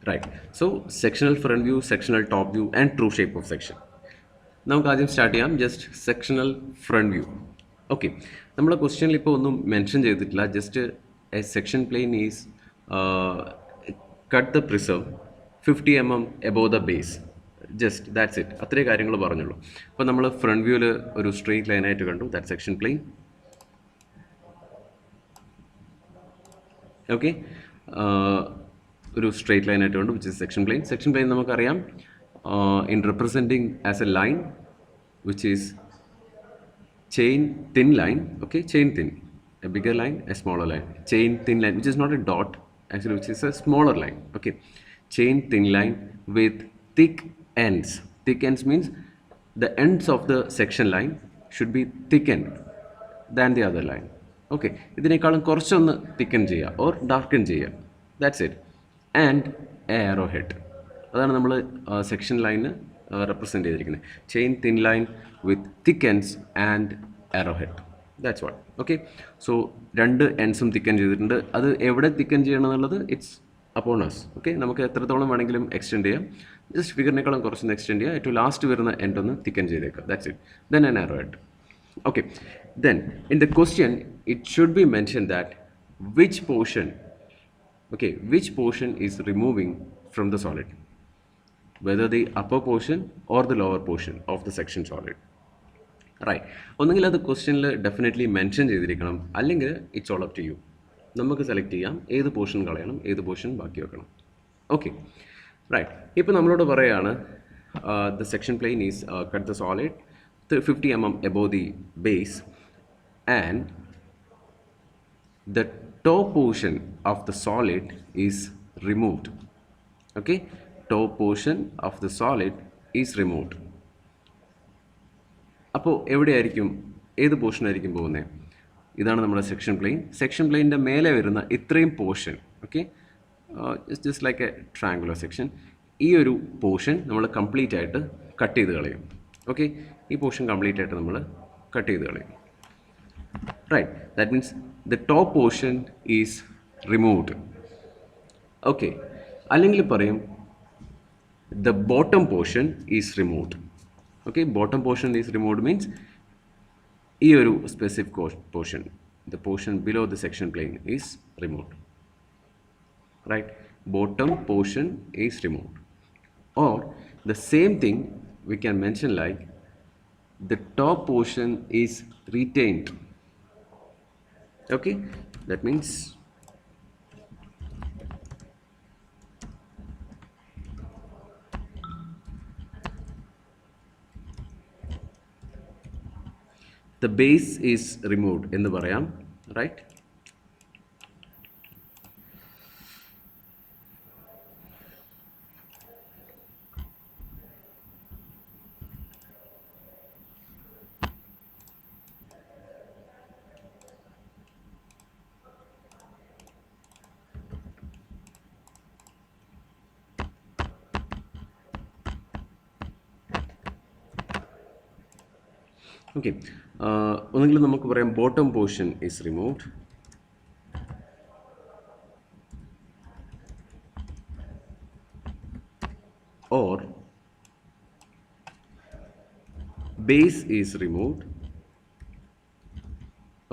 Right. So sectional front view, sectional top view, and true shape of section. നമുക്ക് ആദ്യം start ചെയ്യാം. Just sectional front view. Okay, നമ്മുടെ ക്വസ്റ്റ്യനിൽ ഇപ്പോൾ ഒന്നും മെൻഷൻ ചെയ്തിട്ടില്ല. Just a section plane is cut the prism 50 mm above the base. Just that's it. അത്രേ കാര്യങ്ങൾ പറഞ്ഞുള്ളൂ. അപ്പോൾ നമ്മൾ ഫ്രണ്ട് വ്യൂവിൽ ഒരു സ്ട്രെയിറ്റ് ലൈനായിട്ട് കണ്ടു, ദാറ്റ് സെക്ഷൻ പ്ലെയിൻ. ഓക്കെ, ഒരു സ്ട്രെയിറ്റ് ലൈനായിട്ട് കണ്ടു, which is section plane. Section plain നമുക്കറിയാം in representing as a line which is chain thin line, okay, chain thin, a bigger line, a smaller line, chain thin line, which is not a dot actually, which is a smaller line, okay, chain thin line with thick ends. Thick ends means the ends of the section line should be thickened than the other line. Okay, ഇതിനേക്കാളും കുറച്ചൊന്ന് thicken ചെയ്യുക or darken ചെയ്യുക, that's it. And arrow head, അതാണ് നമ്മൾ section line represent ചെയ്തിരിക്കുന്നത്. Chain thin line with thick ends and arrow head, that's what. Okay, so രണ്ട് എൻഡ്സും thicken ചെയ്തിട്ടുണ്ട്. അത് എവിടെ തിക്കൻ ചെയ്യണം എന്നുള്ളത് ഇറ്റ്സ് അപ്പോൺ അസ്. ഓക്കെ, നമുക്ക് എത്രത്തോളം വേണമെങ്കിലും എക്സ്റ്റെൻഡ് ചെയ്യാം. ജസ്റ്റ് ഫിഗറിനേക്കാളും കുറച്ചൊന്ന് എക്സ്റ്റെൻഡ് ചെയ്യുക. ഏറ്റവും ലാസ്റ്റ് വരുന്ന എൻഡ് ഒന്ന് തിക്കൻ ചെയ്തേക്കുക, that's it. Then an arrow head. Okay, then in the question it should be mentioned that which portion is removing from the solid, whether the upper portion or the lower portion of the section solid, right? ഒന്നെങ്കിൽ അത് ക്വസ്റ്റ്യനിൽ definitely mention ചെയ്തിരിക്കണം, അല്ലെങ്കിൽ it's all up to you. നമുക്ക് select ചെയ്യാം ഏത് portion കളയണം, ഏത് പോർഷൻ ബാക്കി വെക്കണം. Okay, right. ഇപ്പോൾ നമ്മളോട് പറയുകയാണ് the section plane is cut the solid 50 mm above the base and the top portion of the solid is removed. Okay, top portion of the solid is removed. അപ്പോൾ എവിടെയായിരിക്കും, ഏത് portion ആയിരിക്കും പോകുന്നത്? ഇതാണ് നമ്മുടെ സെക്ഷൻ പ്ലെയിൻ. സെക്ഷൻ പ്ലെയിൻ്റെ മേലെ വരുന്ന ഇത്രയും portion, okay, just like A triangular section. ഈ ഒരു പോർഷൻ നമ്മൾ കംപ്ലീറ്റ് ആയിട്ട് കട്ട് ചെയ്ത് കളയും. ഓക്കെ, ഈ പോർഷൻ കംപ്ലീറ്റ് ആയിട്ട് നമ്മൾ കട്ട് ചെയ്ത് കളയും. Right, that means the top portion is removed. Okay, അല്ലെങ്കിൽ പറയും the bottom portion is removed. Okay, bottom portion is removed means ഈ ഒരു specific portion, the portion below the section plane is removed. Right, bottom portion is removed. Or the same thing we can mention like the top portion is retained. Okay, that means the base is removed എന്ന് പറയാം, right? Okay, ഒന്നെങ്കിലും നമുക്ക് പറയാം bottom portion is removed, or base is removed.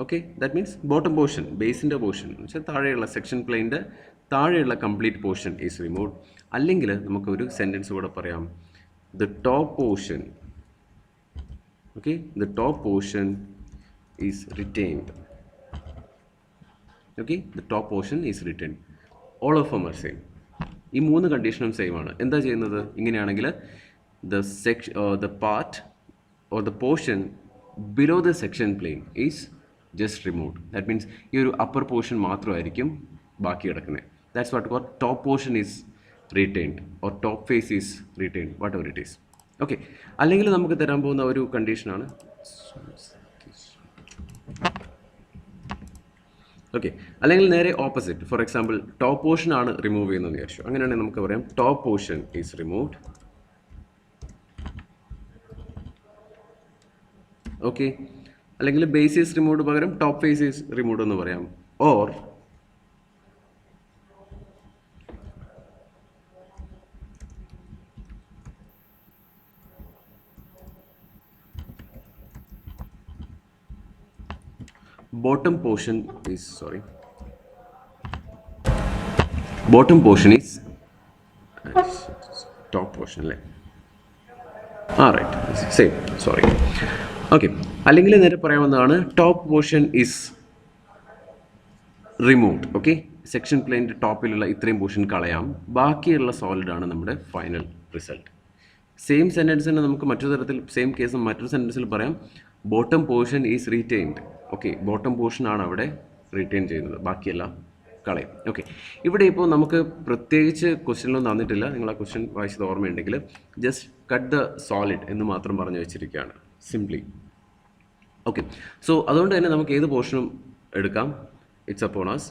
Okay, that means bottom portion, ബേസിൻ്റെ portion എന്ന് വെച്ചാൽ താഴെയുള്ള section പ്ലെയിൻ്റെ താഴെയുള്ള കംപ്ലീറ്റ് പോർഷൻ ഈസ് റിമൂവ്ഡ്. അല്ലെങ്കിൽ നമുക്കൊരു സെൻറ്റൻസ് കൂടെ പറയാം, the top portion, okay, the top portion is retained. Okay, the top portion is retained. All of them are same. ഈ മൂന്ന് കണ്ടീഷനും സെയിം ആണ്. എന്താ ചെയ്യുന്നത് ഇങ്ങനെയാണെങ്കിൽ the part or the portion below the section plane is just removed. That means ഈ ഒരു upper portion മാത്രമായിരിക്കും ബാക്കി കിടക്കുന്നത്. That's what called top portion is retained or top face is retained, whatever it is. Okay, അല്ലെങ്കിൽ നമുക്ക് തരാൻ പോകുന്ന ഒരു കണ്ടീഷനാണ്, ഓക്കെ, അല്ലെങ്കിൽ നേരെ opposite. For example top portion ആണ് റിമൂവ് ചെയ്യുന്നതെന്ന് വിചാരിച്ചു. അങ്ങനെയാണെങ്കിൽ നമുക്ക് പറയാം top portion is removed. Okay, അല്ലെങ്കിൽ ബേസ് ഈസ് റിമൂവ്ഡ് പകരം ടോപ്പ് ഫേസ് ഈസ് റിമൂവ്ഡ് എന്ന് പറയാം. Or bottom portion is, sorry, bottom portion is top portion അല്ലേ? ആ റൈറ്റ് സെയിം, സോറി. ഓക്കെ, അല്ലെങ്കിൽ നേരെ പറയാവുന്നതാണ് top portion is removed. Okay, section പ്ലെയിൻ്റെ ടോപ്പിലുള്ള ഇത്രയും പോർഷൻ കളയാം, ബാക്കിയുള്ള സോളിഡാണ് നമ്മുടെ ഫൈനൽ റിസൾട്ട്. സെയിം സെൻറ്റൻസിന് നമുക്ക് മറ്റൊരു തരത്തിൽ, സെയിം കേസ് മറ്റൊരു സെൻറ്റൻസിൽ പറയാം, bottom portion is retained. Okay, bottom portion ആണ് അവിടെ റീറ്റെയിൻ ചെയ്യുന്നത്, ബാക്കിയെല്ലാം കളയും. ഓക്കെ, ഇവിടെ ഇപ്പോൾ നമുക്ക് പ്രത്യേകിച്ച് ക്വസ്റ്റ്യനൊന്നും തന്നിട്ടില്ല. നിങ്ങൾ ആ ക്വസ്റ്റ്യൻ വായിച്ചത് ഓർമ്മയുണ്ടെങ്കിൽ ജസ്റ്റ് കട്ട് ദ സോളിഡ് എന്ന് മാത്രം പറഞ്ഞു വെച്ചിരിക്കുകയാണ്, സിംപ്ലി. ഓക്കെ, സോ അതുകൊണ്ട് തന്നെ നമുക്ക് ഏത് പോർഷനും എടുക്കാം. It's upon us.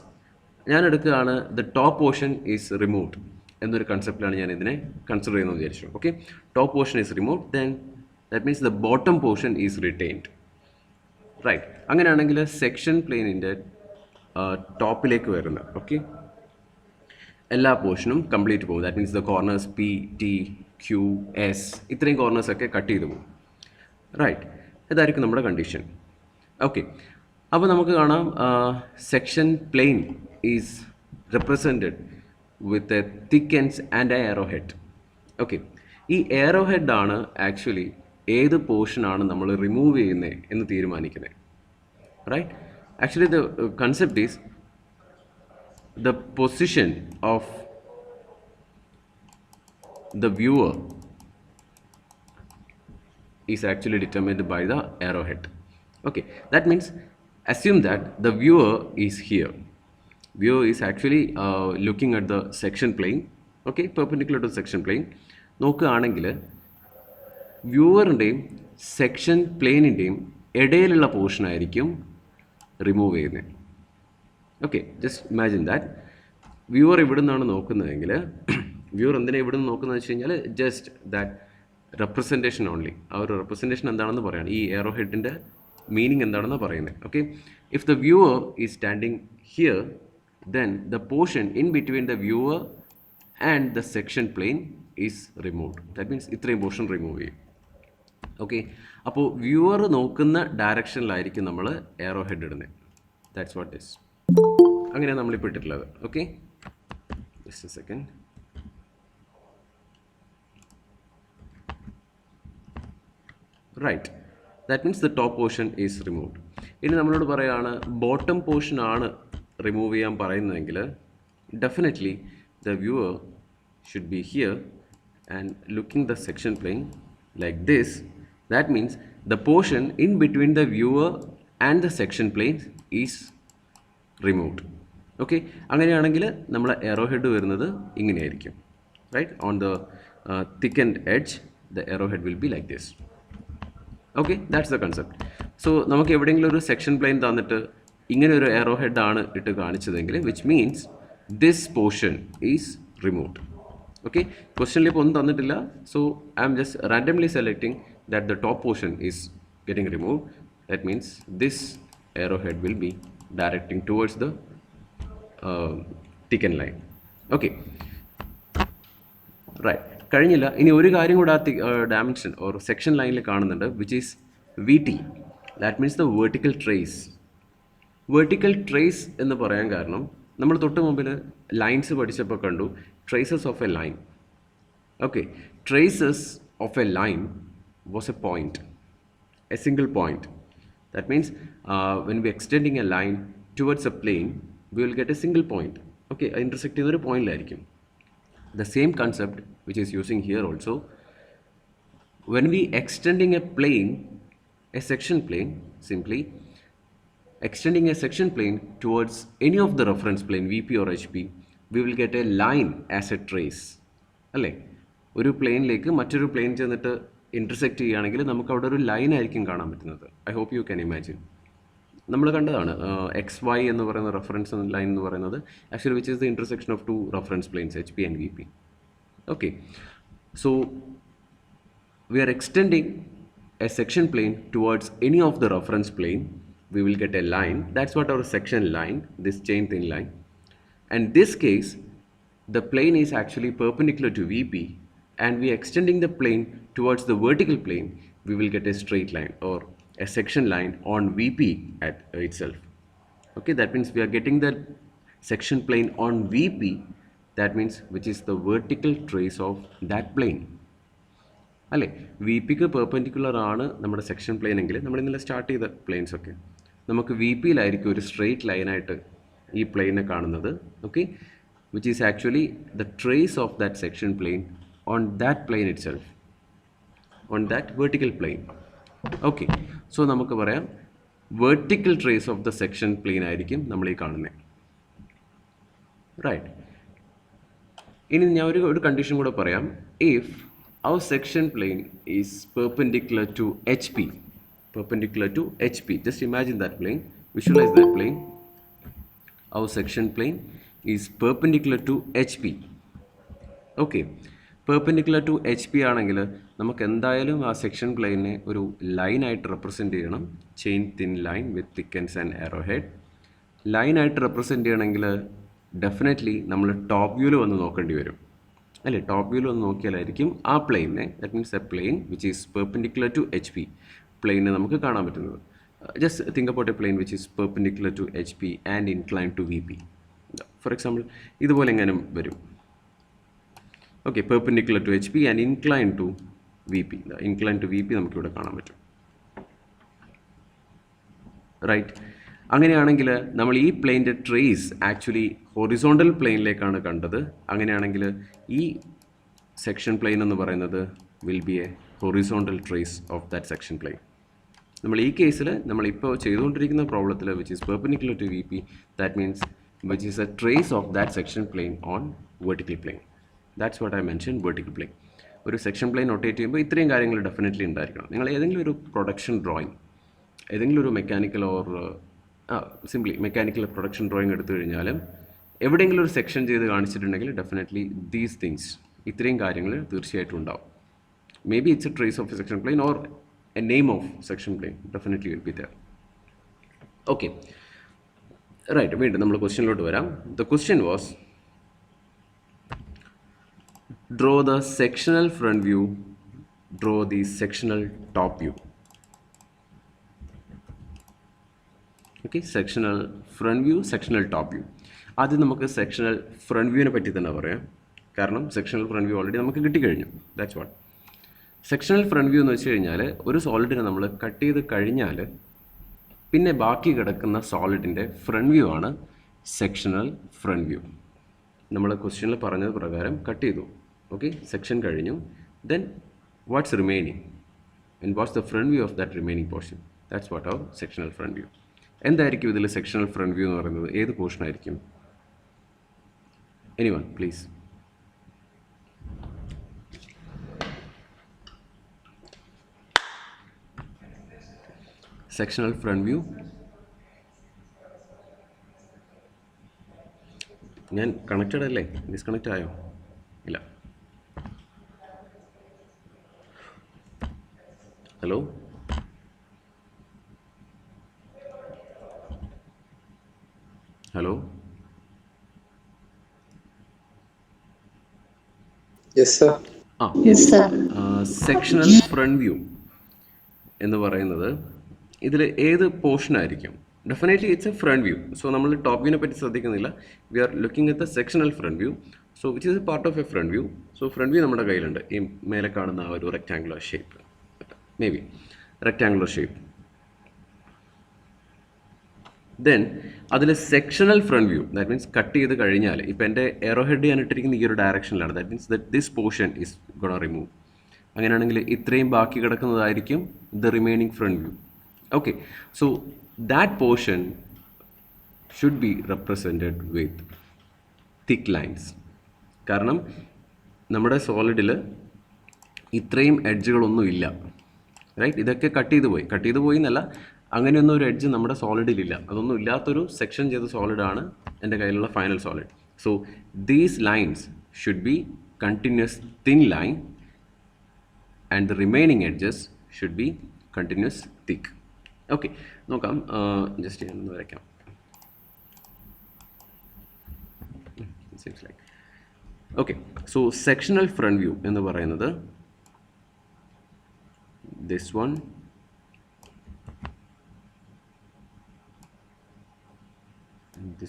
ഞാൻ എടുക്കുകയാണ് the top portion is removed എന്നൊരു കൺസെപ്റ്റിലാണ് ഞാൻ ഇതിനെ കൺസിഡർ ചെയ്യുന്നത് വിചാരിച്ചു. Okay, top portion is removed, then that means the bottom portion is retained. Right, അങ്ങനെയാണെങ്കിൽ സെക്ഷൻ പ്ലെയിനിൻ്റെ ടോപ്പിലേക്ക് വരുന്ന എല്ലാ പോർഷനും കംപ്ലീറ്റ് പോകും. That means the corners P, T, Q, S, ഇത്രയും കോർണേഴ്സൊക്കെ കട്ട് ചെയ്ത് പോകും. റൈറ്റ്, ഇതായിരിക്കും നമ്മുടെ കണ്ടീഷൻ. ഓക്കെ, അപ്പോൾ നമുക്ക് കാണാം section plane is represented with a thick ends and a arrow head. Okay, ഈ എയറോ ഹെഡാണ് ആക്ച്വലി ഏത് പോർഷനാണ് നമ്മൾ റിമൂവ് ചെയ്യുന്നത് എന്ന് തീരുമാനിക്കുന്നത്. Right, actually the concept is the position of the viewer is actually determined by the arrowhead. Okay, that means assume that the viewer is here. Viewer is actually looking at the section plane, okay, perpendicular to the section plane. നോക്കുകയാണെങ്കിൽ വ്യൂവറിൻ്റെയും section പ്ലെയിനിൻ്റെയും ഇടയിലുള്ള portion ആയിരിക്കും remove ചെയ്യുന്നത്. Okay, just imagine that viewer ഇവിടെ നിന്നാണ് നോക്കുന്നതെങ്കിൽ viewer എന്തിനാണ് ഇവിടെ നിന്ന് നോക്കുന്നത് വെച്ച് കഴിഞ്ഞാൽ ജസ്റ്റ് ദാറ്റ് റെപ്രസെൻറ്റേഷൻ ഓൺലി. ആ ഒരു റെപ്രസെൻറ്റേഷൻ എന്താണെന്ന് പറയുകയാണ്, ഈ എയറോ ഹെഡിൻ്റെ മീനിങ് എന്താണെന്ന് പറയുന്നത്. Okay, if the viewer is standing here, then the portion in between the viewer and the section plane is removed. That means ഇത്രയും പോർഷൻ റിമൂവ് ചെയ്യും. Okay, അപ്പോൾ വ്യൂവർ നോക്കുന്ന ഡയറക്ഷനിലായിരിക്കും നമ്മൾ എയറോ ഹെഡ് ഇടുന്നത്. That's what is. അങ്ങനെയാണ് നമ്മളിപ്പോൾ ഇട്ടിട്ടുള്ളത്. Okay, just a second. Right, that means the top portion is removed. ഇനി നമ്മളോട് പറയുകയാണ് ബോട്ടം പോർഷൻ ആണ് റിമൂവ് ചെയ്യാൻ പറയുന്നതെങ്കിൽ definitely the viewer should be here and looking the section plain like this. That means the portion in between the viewer and the section plane is removed. Okay, അങ്ങനെയാണെങ്കിൽ നമ്മൾ എറോ head വരുന്നത് ഇങ്ങനെയായിരിക്കും. Right, on the thickened edge the arrow head will be like this. Okay, that's the concept. So നമുക്ക് എവിടെയെങ്കിലും ഒരു section plain തന്നിട്ട് ഇങ്ങനെ ഒരു എറോ ഹെഡ് ആണ് ഇട്ട് കാണിച്ചതെങ്കിൽ which means this portion is removed. Okay, ക്വസ്റ്റ്യനിൽ ഇപ്പോൾ ഒന്നും തന്നിട്ടില്ല. So I am just randomly selecting that the top portion is getting removed. That means this arrowhead will be directing towards the thickened line. Okay, right, കഴിഞ്ഞില്ല. ഇനി ഒരു കാര്യം കൂടെ ആ ഡയമെൻഷൻ ഓർ സെക്ഷൻ ലൈനിൽ കാണുന്നുണ്ട്, which is V T. That means the vertical trace. Vertical trace എന്ന് പറയാൻ കാരണം നമ്മൾ തൊട്ട് മുമ്പിൽ ലൈൻസ് പഠിച്ചപ്പോൾ കണ്ടു traces of a line. Okay, traces of a line was a point, a single point. That means when we extending a line towards a plane, we will get a single point. Okay, intersect ചെയ്യുന്ന ഒരു പോയിന്റിലായിരിക്കും. The same concept which is using here also, when we extending a plane, a section plane, simply extending a section plane towards any of the reference plane VP or HP, we will get a line as a trace. അല്ലേ, ഒരു പ്ലെയിനിലേക്ക് മറ്റൊരു plain ചെന്നിട്ട് intersect ചെയ്യുകയാണെങ്കിൽ നമുക്ക് അവിടെ ഒരു line ആയിരിക്കും കാണാൻ പറ്റുന്നത്. I hope you can imagine. നമ്മൾ കണ്ടതാണ് എക്സ് വൈ എന്ന് പറയുന്ന റെഫറൻസ് ലൈൻ എന്ന് പറയുന്നത് actually which is the intersection of two reference planes H P and V P. Okay, so we are extending a section plane towards any of the reference plane, we will get a line. That's what our section line, this chain thin line. And this case, the plane is actually perpendicular to VP, and we are extending the plane towards the vertical plane, we will get a straight line or a section line on VP at itself. Okay, that means we are getting the section plane on VP, that means which is the vertical trace of that plane. അല്ലേ, V പിക്ക് perpendicular ആണ് നമ്മുടെ section plain എങ്കിൽ നമ്മൾ ഇന്നലെ start ചെയ്ത planes ഒക്കെ നമുക്ക് V പിയിലായിരിക്കും ഒരു സ്ട്രെയിറ്റ് ലൈനായിട്ട് ഈ പ്ലെയിനെ കാണുന്നത്. Okay, which is actually the trace of that section plane on that plane itself, on that vertical plane. Okay, so നമുക്ക് പറയാം vertical trace of the section plane ആയിരിക്കും നമ്മൾ ഈ കാണുന്നത്. റൈറ്റ്, ഇനി ഞാൻ ഒരു കണ്ടീഷൻ കൂടെ പറയാം. If our section plane is perpendicular to HP, perpendicular to HP, just imagine that plane, visualize that plane. Our section plane is perpendicular to HP. Okay, perpendicular to HP ആണെങ്കിൽ നമുക്ക് എന്തായാലും ആ section പ്ലെയിനെ ഒരു ലൈനായിട്ട് റെപ്രസെൻറ്റ് ചെയ്യണം. Chain thin line with thickness and arrow head. ലൈനായിട്ട് represent ചെയ്യണമെങ്കിൽ ഡെഫിനറ്റ്ലി നമ്മൾ ടോപ്പ് വ്യൂവിൽ വന്ന് നോക്കേണ്ടി വരും അല്ലേ. ടോപ്പ് വ്യൂവിൽ ഒന്ന് നോക്കിയാലായിരിക്കും ആ പ്ലെയിനെ, that means a plane which is perpendicular to H P പ്ലെയിനെ നമുക്ക് കാണാൻ പറ്റുന്നത്. Just think about a plane which is perpendicular to H P and incline to V P. For example ഇതുപോലെ എങ്ങനെ വരും? Okay, perpendicular to H P and incline to V P. Incline to V P നമുക്കിവിടെ കാണാൻ പറ്റും. Right, അങ്ങനെയാണെങ്കിൽ നമ്മൾ ഈ പ്ലെയിൻ്റെ ട്രേസ് ആക്ച്വലി ഹൊറിസോണ്ടൽ പ്ലെയിനിലേക്കാണ് കണ്ടത്. അങ്ങനെയാണെങ്കിൽ ഈ സെക്ഷൻ പ്ലെയിൻ എന്ന് പറയുന്നത് will be a horizontal trace of that section plane. നമ്മൾ ഈ കേസിൽ നമ്മളിപ്പോൾ ചെയ്തുകൊണ്ടിരിക്കുന്ന പ്രോബ്ലത്തിൽ which is perpendicular to V P, that means which is a trace of that section plane on vertical plane. That's what I mention, vertical plane. ഒരു section plane rotate ചെയ്യുമ്പോൾ ഇത്രയും കാര്യങ്ങൾ ഡെഫിനറ്റ്ലി ഉണ്ടായിരിക്കണം. നിങ്ങൾ ഏതെങ്കിലും ഒരു പ്രൊഡക്ഷൻ ഡ്രോയിങ്, ഏതെങ്കിലും ഒരു mechanical or simply mechanical production drawing എടുത്തു കഴിഞ്ഞാലും എവിടെയെങ്കിലും ഒരു സെക്ഷൻ ചെയ്ത് കാണിച്ചിട്ടുണ്ടെങ്കിൽ ഡെഫിനറ്റ്ലി ദീസ് തിങ്സ്, ഇത്രയും കാര്യങ്ങൾ തീർച്ചയായിട്ടും ഉണ്ടാവും. Maybe it's a trace of a section plane or a name of section plane, definitely will be there. Okay, right, വീണ്ടും നമ്മൾ ക്വസ്റ്റ്യനിലോട്ട് വരാം. The question was draw the sectional front view, draw the sectional top view. Okay, sectional front view, sectional top view. ആദ്യം നമുക്ക് sectional front വ്യൂവിനെ പറ്റി തന്നെ പറയാം, കാരണം സെക്ഷണൽ ഫ്രണ്ട് വ്യൂ ഓൾറെഡി നമുക്ക് കിട്ടിക്കഴിഞ്ഞു. That's what sectional front view എന്ന് വെച്ച് കഴിഞ്ഞാൽ, ഒരു സോളിഡിനെ നമ്മൾ കട്ട് ചെയ്ത് കഴിഞ്ഞാൽ പിന്നെ ബാക്കി കിടക്കുന്ന സോളിഡിൻ്റെ ഫ്രണ്ട് വ്യൂ ആണ് സെക്ഷണൽ ഫ്രണ്ട് വ്യൂ. നമ്മൾ ക്വസ്റ്റ്യനിൽ പറഞ്ഞത് പ്രകാരം കട്ട് ചെയ്തു. ഓക്കെ, സെക്ഷൻ കഴിഞ്ഞു. Then what's remaining and what's the front view of that remaining portion, that's what our sectional front view. എന്തായിരിക്കും ഇതിൽ സെക്ഷണൽ ഫ്രണ്ട് വ്യൂ എന്ന് പറയുന്നത്? ഏത് പോർഷൻ ആയിരിക്കും? Anyone please? Sectional front view, ഞാൻ കണക്റ്റഡ് അല്ലേ? ഡിസ്കണക്റ്റ് ആയോ? ഇല്ല. Hello, hello. Sectional front view എന്ന് പറയുന്നത് ഇതിൽ ഏത് പോർഷൻ ആയിരിക്കും? Definitely it's a front view. So നമ്മൾ ടോപ്പ് വ്യൂവിനെ പറ്റി ശ്രദ്ധിക്കുന്നില്ല. We are looking at the sectional front view. So which is a part of a front view. So front view നമ്മുടെ കയ്യിലുണ്ട്. ഈ മേലെ കാണുന്ന ആ ഒരു rectangular shape, maybe rectangular shape. Then അതിൽ sectional front view, that means cut ചെയ്ത് കഴിഞ്ഞാൽ, ഇപ്പോൾ എൻ്റെ എറോ ഹെഡ് ഞാൻ ഇട്ടിരിക്കുന്ന ഈ ഒരു ഡയറക്ഷനിലാണ്. That means that this portion is gonna remove. അങ്ങനെയാണെങ്കിൽ ഇത്രയും ബാക്കി കിടക്കുന്നതായിരിക്കും the remaining front view. Okay, so that portion should be represented with thick lines. കാരണം നമ്മുടെ സോളിഡിൽ ഇത്രയും എഡ്ജുകളൊന്നും ഇല്ല, റൈറ്റ്? ഇതൊക്കെ കട്ട് ചെയ്ത് പോയി എന്നല്ല, അങ്ങനെയൊന്നും ഒരു എഡ്ജ് നമ്മുടെ സോളിഡിലില്ല. അതൊന്നും ഇല്ലാത്തൊരു സെക്ഷൻ ചെയ്ത സോളിഡാണ് എൻ്റെ കയ്യിലുള്ള final solid. So these lines should be continuous thin line and the remaining edges should be continuous thick. Okay, നോക്കാം. ജസ്റ്റ് ഞാനൊന്ന് വരയ്ക്കാം. Okay, so sectional front view എന്ന് പറയുന്നത് this one,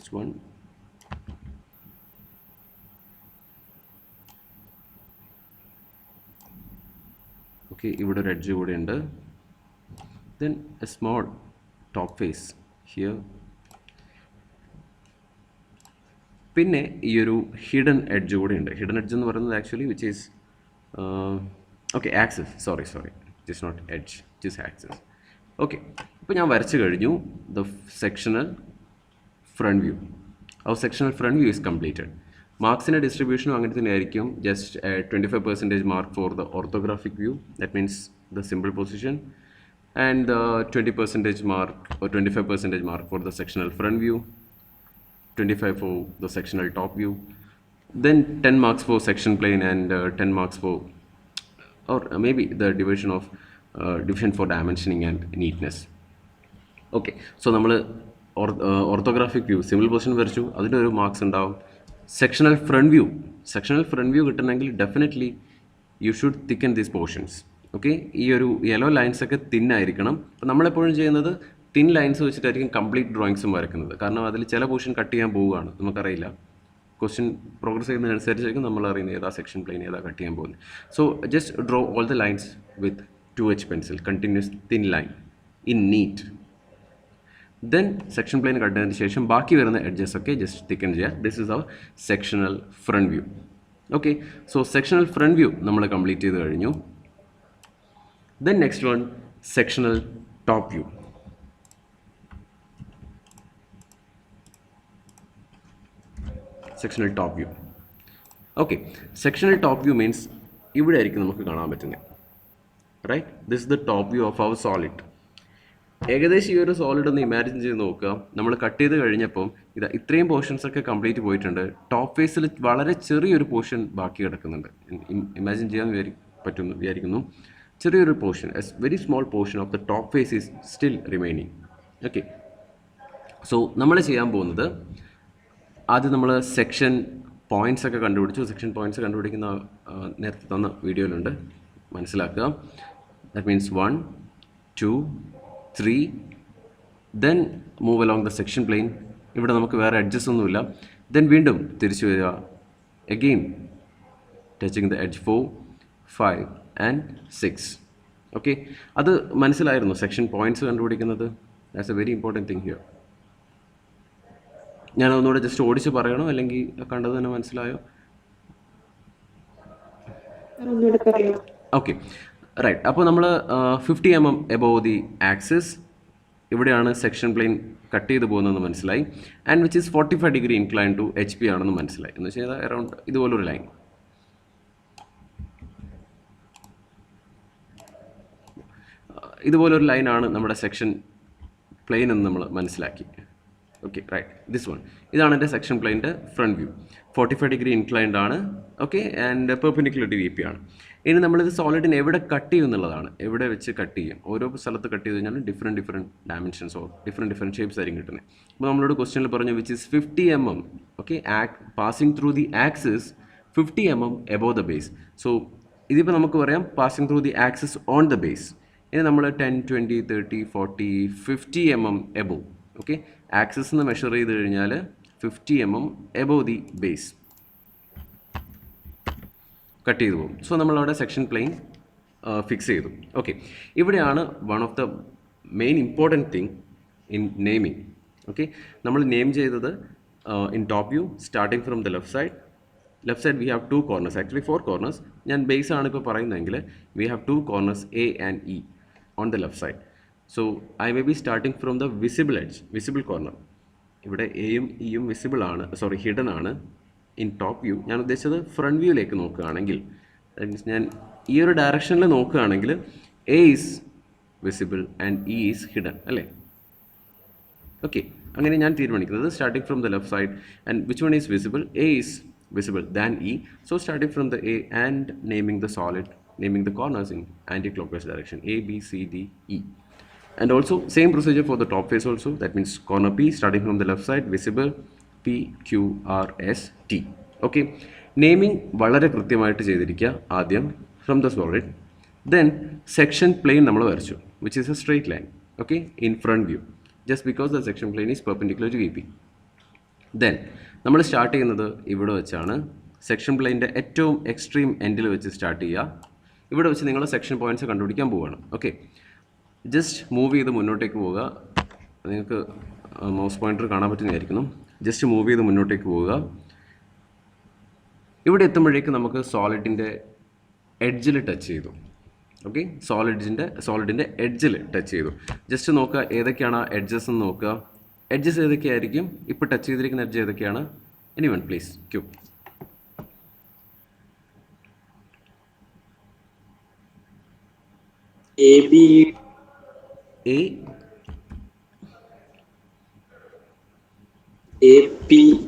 next one. Okay, ഇവിടെ ഒരു എഡ്ജ് കൂടെ ഉണ്ട്. Then a small top face here. പിന്നെ ഈ ഒരു ഹിഡൻ എഡ്ജ് കൂടെ ഉണ്ട്. ഹിഡൻ എഡ്ജ് എന്ന് പറയുന്നത് actually which is okay axis, sorry it is not edge, it is axis. Okay, ഇപ്പോൾ ഞാൻ വരച്ചു കഴിഞ്ഞു the sectional front view. Our sectional front view is completed. മാർക്സിൻ്റെ ഡിസ്ട്രിബ്യൂഷനും അങ്ങനെ തന്നെ ആയിരിക്കും. Just 25% mark for the orthographic view, that means the simple position, and 20% mark or 25% mark for the sectional front view, 25 for the sectional top view, then 10 marks for section plane, and 10 marks for, or maybe the division for dimensioning and neatness. Okay, so നമ്മൾ orthographic view simple position വരച്ചു, അതിൻ്റെ ഒരു marks ഉണ്ടാവും. Sectional front view കിട്ടണമെങ്കിൽ definitely you should thicken these portions. Okay, ഈ ഒരു yellow ലൈൻസൊക്കെ തിന്നായിരിക്കണം. അപ്പോൾ നമ്മളെപ്പോഴും ചെയ്യുന്നത് തിൻ ലൈൻസ് വെച്ചിട്ടായിരിക്കും കംപ്ലീറ്റ് ഡ്രോയിങ്സും വരയ്ക്കുന്നത്. കാരണം അതിൽ ചില പോർഷൻ കട്ട് ചെയ്യാൻ പോവുകയാണ്, നമുക്കറിയില്ല. ക്വസ്റ്റ്യൻ പ്രോഗ്രസ് ചെയ്യുന്നതിനനുസരിച്ചായിരിക്കും നമ്മൾ അറിയുന്നത് ഏതാ സെക്ഷൻ പ്ലെയിൻ ഏതാ കട്ട് ചെയ്യാൻ പോകുന്നത്. So just draw all the lines with 2H pencil, continuous thin line in neat. Then section plane cut ചെയ്തതിന് ശേഷം ബാക്കി വരുന്ന എഡ്ജസ് ഒക്കെ ജസ്റ്റ് തിക്കൻ ചെയ്യുക. This is our sectional front view. Okay, so sectional front view നമ്മൾ complete ചെയ്ത് കഴിഞ്ഞു. Then next one, sectional top view. Sectional top view. Okay, sectional top view means ഇവിടെ ആയിരിക്കും നമുക്ക് കാണാൻ പറ്റുന്നത്. Right, this is the top view of our solid. ഏകദേശം ഈ ഒരു സോളിഡ് ഒന്ന് ഇമാജിൻ ചെയ്ത് നോക്കുക. നമ്മൾ കട്ട് ചെയ്ത് കഴിഞ്ഞപ്പം ഇത്രയും പോർഷൻസ് ഒക്കെ കംപ്ലീറ്റ് പോയിട്ടുണ്ട്. ടോപ്പ് ഫേസിൽ വളരെ ചെറിയൊരു പോർഷൻ ബാക്കി കിടക്കുന്നുണ്ട്. ഇമാജിൻ ചെയ്യാൻ പറ്റുന്നു വിചാരിക്കുന്നു. ചെറിയൊരു portion, a very small portion of the top face is still remaining. Okay, so നമ്മൾ ചെയ്യാൻ പോകുന്നത് ആദ്യം നമ്മൾ സെക്ഷൻ പോയിൻറ്റ്സ് ഒക്കെ കണ്ടുപിടിച്ചു. സെക്ഷൻ പോയിൻറ്റ്സ് കണ്ടുപിടിക്കുന്ന നേരത്തെ തന്ന വീഡിയോയിലുണ്ട്, മനസ്സിലാക്കുക. That means 1, 2, 3. Then move along the section plane. ഇവിടെ നമുക്ക് വേറെ എഡ്ജസ് ഒന്നുമില്ല. ദെൻ വീണ്ടും തിരിച്ചു വരിക, again touching the edge 4, 5 and 6. Okay, അത് മനസ്സിലായിരുന്നു സെക്ഷൻ പോയിൻറ്റ്സ് കണ്ടുപിടിക്കുന്നത്. That's a very important thing here. ഞാനതൊന്നുകൂടെ ജസ്റ്റ് ഓടിച്ച് പറയണോ, അല്ലെങ്കിൽ കണ്ടത് തന്നെ മനസ്സിലായോ? Okay, right. അപ്പോൾ നമ്മൾ 50 mm എബോവ് ദി ആക്സിസ്, ഇവിടെയാണ് സെക്ഷൻ പ്ലെയിൻ കട്ട് ചെയ്ത് പോകുന്നതെന്ന് മനസ്സിലായി. And which is 45 degree incline to HP ആണെന്ന് മനസ്സിലായി. എന്ന് വെച്ച് കഴിഞ്ഞാൽ അറൗണ്ട് ഇതുപോലൊരു ലൈൻ. ഇതുപോലൊരു ലൈനാണ് നമ്മുടെ സെക്ഷൻ പ്ലെയിൻ എന്ന് നമ്മൾ മനസ്സിലാക്കി. Okay, right, this one. ഇതാണ് എൻ്റെ സെക്ഷൻ പ്ലെയിൻ്റെ ഫ്രണ്ട് വ്യൂ. 45 degree ഇൻക്ലൈൻഡ് ആണ്. Okay, and perpendicular to VP ആണ്. ഇനി നമ്മളിത് സോളിഡിന് എവിടെ കട്ട് ചെയ്യും എന്നുള്ളതാണ്. എവിടെ വെച്ച് കട്ട് ചെയ്യും? ഓരോ സ്ഥലത്ത് കട്ട് ചെയ്ത് കഴിഞ്ഞാൽ different dimensions or different shapes ആയിരിക്കും കിട്ടുന്നത്. അപ്പോൾ നമ്മളോട് ക്വസ്റ്റ്യനിൽ പറഞ്ഞു which is 50 mm. Okay, passing through the axis 50 mm above the base. So ഇതിപ്പോൾ നമുക്ക് പറയാം passing through the axis on the base. ഇനി നമ്മൾ 10, 20, 30, 40, 50 mm എബോവ്. ഓക്കെ, ആക്സിസ് എന്ന് മെഷർ ചെയ്ത് കഴിഞ്ഞാൽ 50 mm above the base cut ചെയ്തു പോകും. സോ നമ്മളവിടെ സെക്ഷൻ പ്ലെയിൻ ഫിക്സ് ചെയ്തു. ഓക്കെ, ഇവിടെയാണ് one of the main important thing in naming. Okay, നമ്മൾ നെയിം ചെയ്തത് in top view starting from the left side we have 2 corners, actually 4 corners. ഞാൻ base ആണ് ഇപ്പോൾ പറയുന്നതെങ്കിൽ we have 2 corners A and E on the left side. So I may be starting from the visible edge, visible corner. ഇവിടെ എയും ഇയും visible ആണ്, sorry hidden ആണ് in top view. ഞാൻ ഉദ്ദേശിച്ചത് ഫ്രണ്ട് വ്യൂയിലേക്ക് നോക്കുകയാണെങ്കിൽ, ദാറ്റ് മീൻസ് ഞാൻ ഈ ഒരു ഡയറക്ഷനിൽ നോക്കുകയാണെങ്കിൽ A is visible and E is hidden അല്ലേ? ഓക്കെ, അങ്ങനെ ഞാൻ തീരുമാനിക്കുന്നത് starting from the left side and which one is visible? A is visible than E. So starting from the A and naming the solid, naming the corners in anti-clockwise direction A, B, C, D, E. And also same procedure for the top face also. That means corner P starting from the left side, visible P, Q, R, S, T. Okay, naming വളരെ കൃത്യമായിട്ട് ചെയ്തിരിക്കുക ആദ്യം from the solid. Then section plane നമ്മൾ വരച്ചു, which is a straight line. Okay, in front view, just because the section plane is perpendicular to VP. Then നമ്മൾ start ചെയ്യുന്നത് ഇവിടെ വെച്ചാണ്. സെക്ഷൻ പ്ലെയിൻ്റെ ഏറ്റവും എക്സ്ട്രീം എൻഡിൽ വെച്ച് സ്റ്റാർട്ട് ചെയ്യുക. ഇവിടെ വെച്ച് നിങ്ങൾ സെക്ഷൻ പോയിൻറ്റ്സ് കണ്ടുപിടിക്കാൻ പോവുകയാണ്. ഓക്കെ, ജസ്റ്റ് മൂവ് ചെയ്ത് മുന്നോട്ടേക്ക് പോവുക. നിങ്ങൾക്ക് മൗസ് പോയിൻ്റർ കാണാൻ പറ്റുന്നതായിരിക്കുന്നു. ജസ്റ്റ് മൂവ് ചെയ്ത് മുന്നോട്ടേക്ക് പോവുക. ഇവിടെ എത്തുമ്പോഴേക്ക് നമുക്ക് സോളിഡിൻ്റെ എഡ്ജിൽ ടച്ച് ചെയ്തു. ഓക്കെ, സോളിഡിൻ്റെ എഡ്ജിൽ ടച്ച് ചെയ്തു. ജസ്റ്റ് നോക്കുക ഏതൊക്കെയാണ് എഡ്ജസ് എന്ന് നോക്കുക. എഡ്ജസ് ഏതൊക്കെയായിരിക്കും? ഇപ്പോൾ ടച്ച് ചെയ്തിരിക്കുന്ന എഡ്ജ് ഏതൊക്കെയാണ്? Anyone please Q.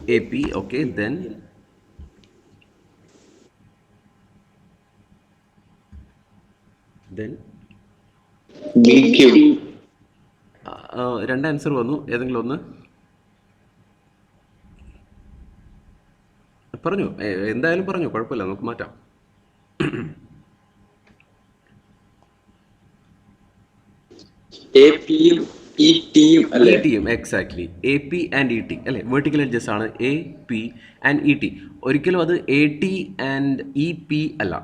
AP, okay, then BQ. രണ്ട് ആൻസർ വന്നു, ഏതെങ്കിലും ഒന്ന് പറഞ്ഞു. എന്തായാലും പറഞ്ഞു, കുഴപ്പമില്ല, നമുക്ക് മാറ്റാം. APയും ETയും അല്ലേ? ETയും എക്സാക്ട്ലി. AP ആൻഡ് ET അല്ലേ? വെർട്ടിക്കൽ എഡ്ജസ് ആണ് AP ആൻഡ് ET. ഒരിക്കലും അത് AT ആൻഡ് EP അല്ല.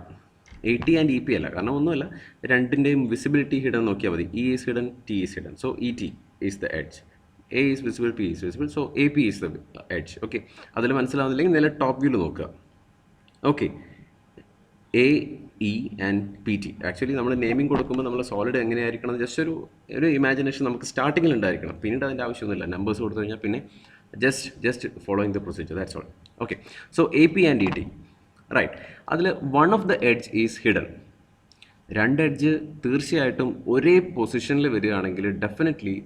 AT ആൻഡ് EP അല്ല. കാരണം ഒന്നുമല്ല, രണ്ടിൻ്റെയും വിസിബിലിറ്റി ഹിഡൻ നോക്കിയാൽ മതി. E is hidden, T is hidden. So ET is the edge. A is visible, P is visible. So AP is the edge. Okay, അതിൽ മനസ്സിലാവുന്നില്ലെങ്കിൽ നേരെ top വ്യൂവിൽ നോക്കുക. Okay, AE and PT. Actually നമ്മൾ naming കൊടുക്കുമ്പോൾ നമ്മൾ solid എങ്ങനെയായിരിക്കണം just ഒരു imagination നമുക്ക് സ്റ്റാർട്ടിങ്ങിൽ ഉണ്ടായിരിക്കണം. പിന്നീട് അതിൻ്റെ ആവശ്യമൊന്നുമില്ല. നമ്പേഴ്സ് കൊടുത്തു കഴിഞ്ഞാൽ പിന്നെ just following the procedure, that's all. Okay, so AP and ET, right. അതിൽ one of the edge is hidden. രണ്ട് എഡ്ജ് തീർച്ചയായിട്ടും ഒരേ പൊസിഷനിൽ വരികയാണെങ്കിൽ definitely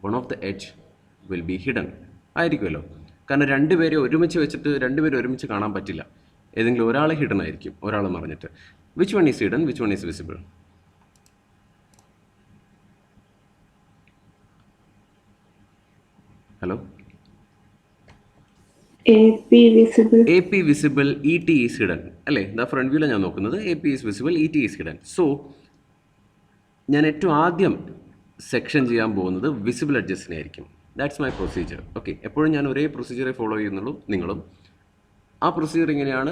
one of the edge will be hidden ആയിരിക്കുമല്ലോ. കാരണം രണ്ടുപേരെ ഒരുമിച്ച് വെച്ചിട്ട് രണ്ടുപേരും ഒരുമിച്ച് കാണാൻ പറ്റില്ല. ഏതെങ്കിലും ഒരാൾ ഹിഡൻ ആയിരിക്കും, ഒരാൾ മറിഞ്ഞിട്ട്. Which one is hidden, which one is visible? Hello? AP visible, ET is hidden അല്ലേ? ദാ ഫ്രണ്ട് വ്യൂവിലാണ് ഞാൻ നോക്കുന്നത്. AP is visible, ET is hidden. So ഞാൻ ഏറ്റവും ആദ്യം സെക്ഷൻ ചെയ്യാൻ പോകുന്നത് വിസിബിൾ എഡ്ജസിനെ ആയിരിക്കും. That's my procedure. ഓക്കെ, എപ്പോഴും ഞാൻ ഒരേ പ്രൊസീജിയറെ ഫോളോ ചെയ്യുന്നുള്ളൂ, നിങ്ങളും. ആ പ്രൊസീജിയർ ഇങ്ങനെയാണ്.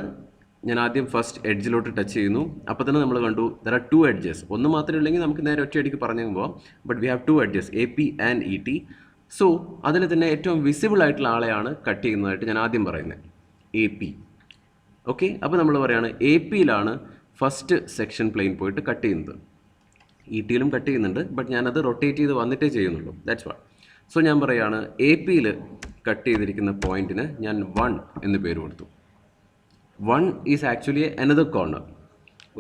ഞാൻ ആദ്യം ഫസ്റ്റ് എഡ്ജിലോട്ട് ടച്ച് ചെയ്യുന്നു. അപ്പോൾ തന്നെ നമ്മൾ കണ്ടു ദർ ആർ ടു എഡ്ജസ്. ഒന്ന് മാത്രമേ ഉള്ളെങ്കിൽ നമുക്ക് നേരെ ഒറ്റയടിക്ക് പറഞ്ഞു പോകാം. But we have two edges, AP and ET. So അതിൽ തന്നെ ഏറ്റവും വിസിബിൾ ആയിട്ടുള്ള ആളെയാണ് കട്ട് ചെയ്യുന്നതായിട്ട് ഞാൻ ആദ്യം പറയുന്നത്, AP. ഓക്കെ, അപ്പോൾ നമ്മൾ പറയുകയാണ് APയിലാണ് ഫസ്റ്റ് സെക്ഷൻ പ്ലെയിൻ പോയിട്ട് കട്ട് ചെയ്യുന്നത്. ETയിലും കട്ട് ചെയ്യുന്നുണ്ട്, ബട്ട് ഞാനത് റൊട്ടേറ്റ് ചെയ്ത് വന്നിട്ടേ ചെയ്യുന്നുള്ളൂ. That's what. സോ ഞാൻ പറയുകയാണ് APയിൽ കട്ട് ചെയ്തിരിക്കുന്ന പോയിന്റിന് ഞാൻ 1 എന്ന് പേര് കൊടുത്തു. 1 ഈസ് ആക്ച്വലി അനദർ കോർണർ,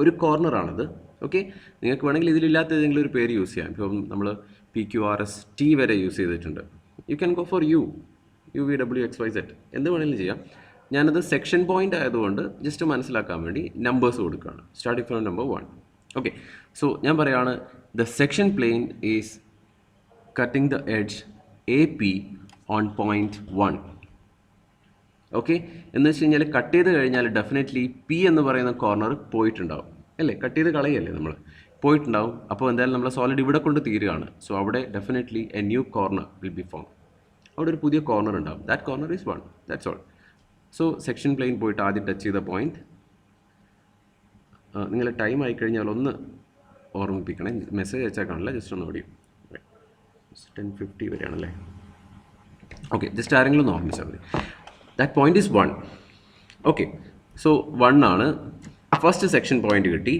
ഒരു കോർണറാണത്. ഓക്കെ, നിങ്ങൾക്ക് വേണമെങ്കിൽ ഇതിലില്ലാത്ത ഏതെങ്കിലും ഒരു പേര് യൂസ് ചെയ്യാം. ഇപ്പം നമ്മൾ PQRST വരെ യൂസ് ചെയ്തിട്ടുണ്ട്. You can go for UVWXYZ, എന്ത് വേണമെങ്കിലും ചെയ്യാം. ഞാനത് സെക്ഷൻ പോയിൻ്റ് ആയതുകൊണ്ട് ജസ്റ്റ് മനസ്സിലാക്കാൻ വേണ്ടി നമ്പേഴ്സ് കൊടുക്കുകയാണ്, starting from number 1. Okay, so ഞാൻ പറയുകയാണ് the section plane is cutting the edge AP on point 1. Okay, എന്ന് വെച്ച് കഴിഞ്ഞാൽ കട്ട് ചെയ്ത് കഴിഞ്ഞാൽ ഡെഫിനറ്റ്ലി P എന്ന് പറയുന്ന കോർണർ പോയിട്ടുണ്ടാവും അല്ലേ? കട്ട് ചെയ്ത് കളയല്ലേ നമ്മൾ, പോയിട്ടുണ്ടാവും. അപ്പോൾ എന്തായാലും നമ്മൾ സോളിഡ് ഇവിടെ കൊണ്ട് തീരുകയാണ്. സോ അവിടെ definitely A new corner will be form. അവിടെ ഒരു പുതിയ കോർണർ ഉണ്ടാവും. That corner is 1. That's all. So section plain പോയിട്ട് ആദ്യം ടച്ച് ചെയ്ത പോയിന്റ്. നിങ്ങൾ ടൈം ആയിക്കഴിഞ്ഞാൽ ഒന്ന് ഓർമ്മിപ്പിക്കണേ. മെസ്സേജ് അയച്ചാൽ കാണില്ല, ജസ്റ്റ് ഒന്ന് ഓടിയും. 10:50 വരെയാണല്ലേ? ഓക്കെ, ജസ്റ്റ് ആരെങ്കിലും ഒന്ന് ഓർമ്മിച്ചാൽ മതി. That point is 1. Okay, so 1 ആണ് ഫസ്റ്റ് സെക്ഷൻ പോയിന്റ് കിട്ടി.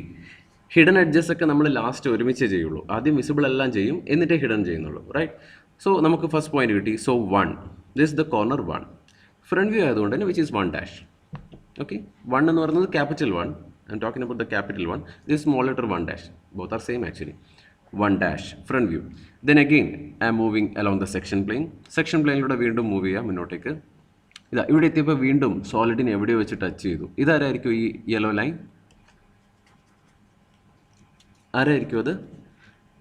ഹിഡൻ എഡ്ജസ് ഒക്കെ നമ്മൾ ലാസ്റ്റ് ഒരുമിച്ചേ ചെയ്യുള്ളൂ. ആദ്യം വിസിബിൾ എല്ലാം ചെയ്യും, എന്നിട്ടേ ഹിഡൻ ചെയ്യുന്നുള്ളൂ, റൈറ്റ്? സോ നമുക്ക് ഫസ്റ്റ് പോയിന്റ് കിട്ടി. So 1, this the corner 1. Front view ആയതുകൊണ്ട് തന്നെ വിച്ച് ഈസ് 1'. ഓക്കെ, 1 എന്ന് പറയുന്നത് capital 1. I'm talking about the capital 1. This small letter 1'. Both are same actually. 1' front view. Then again I'm moving along the section plane. Section പ്ലെയിനിലൂടെ വീണ്ടും move ചെയ്യാം മുന്നോട്ടേക്ക്. ഇതാ ഇവിടെ എത്തിയപ്പോൾ വീണ്ടും സോളിഡിനെ എവിടെയോ വെച്ച് ടച്ച് ചെയ്തു. ഇതാരായിരിക്കും ഈ യെല്ലോ ലൈൻ? ആരായിരിക്കും അത്?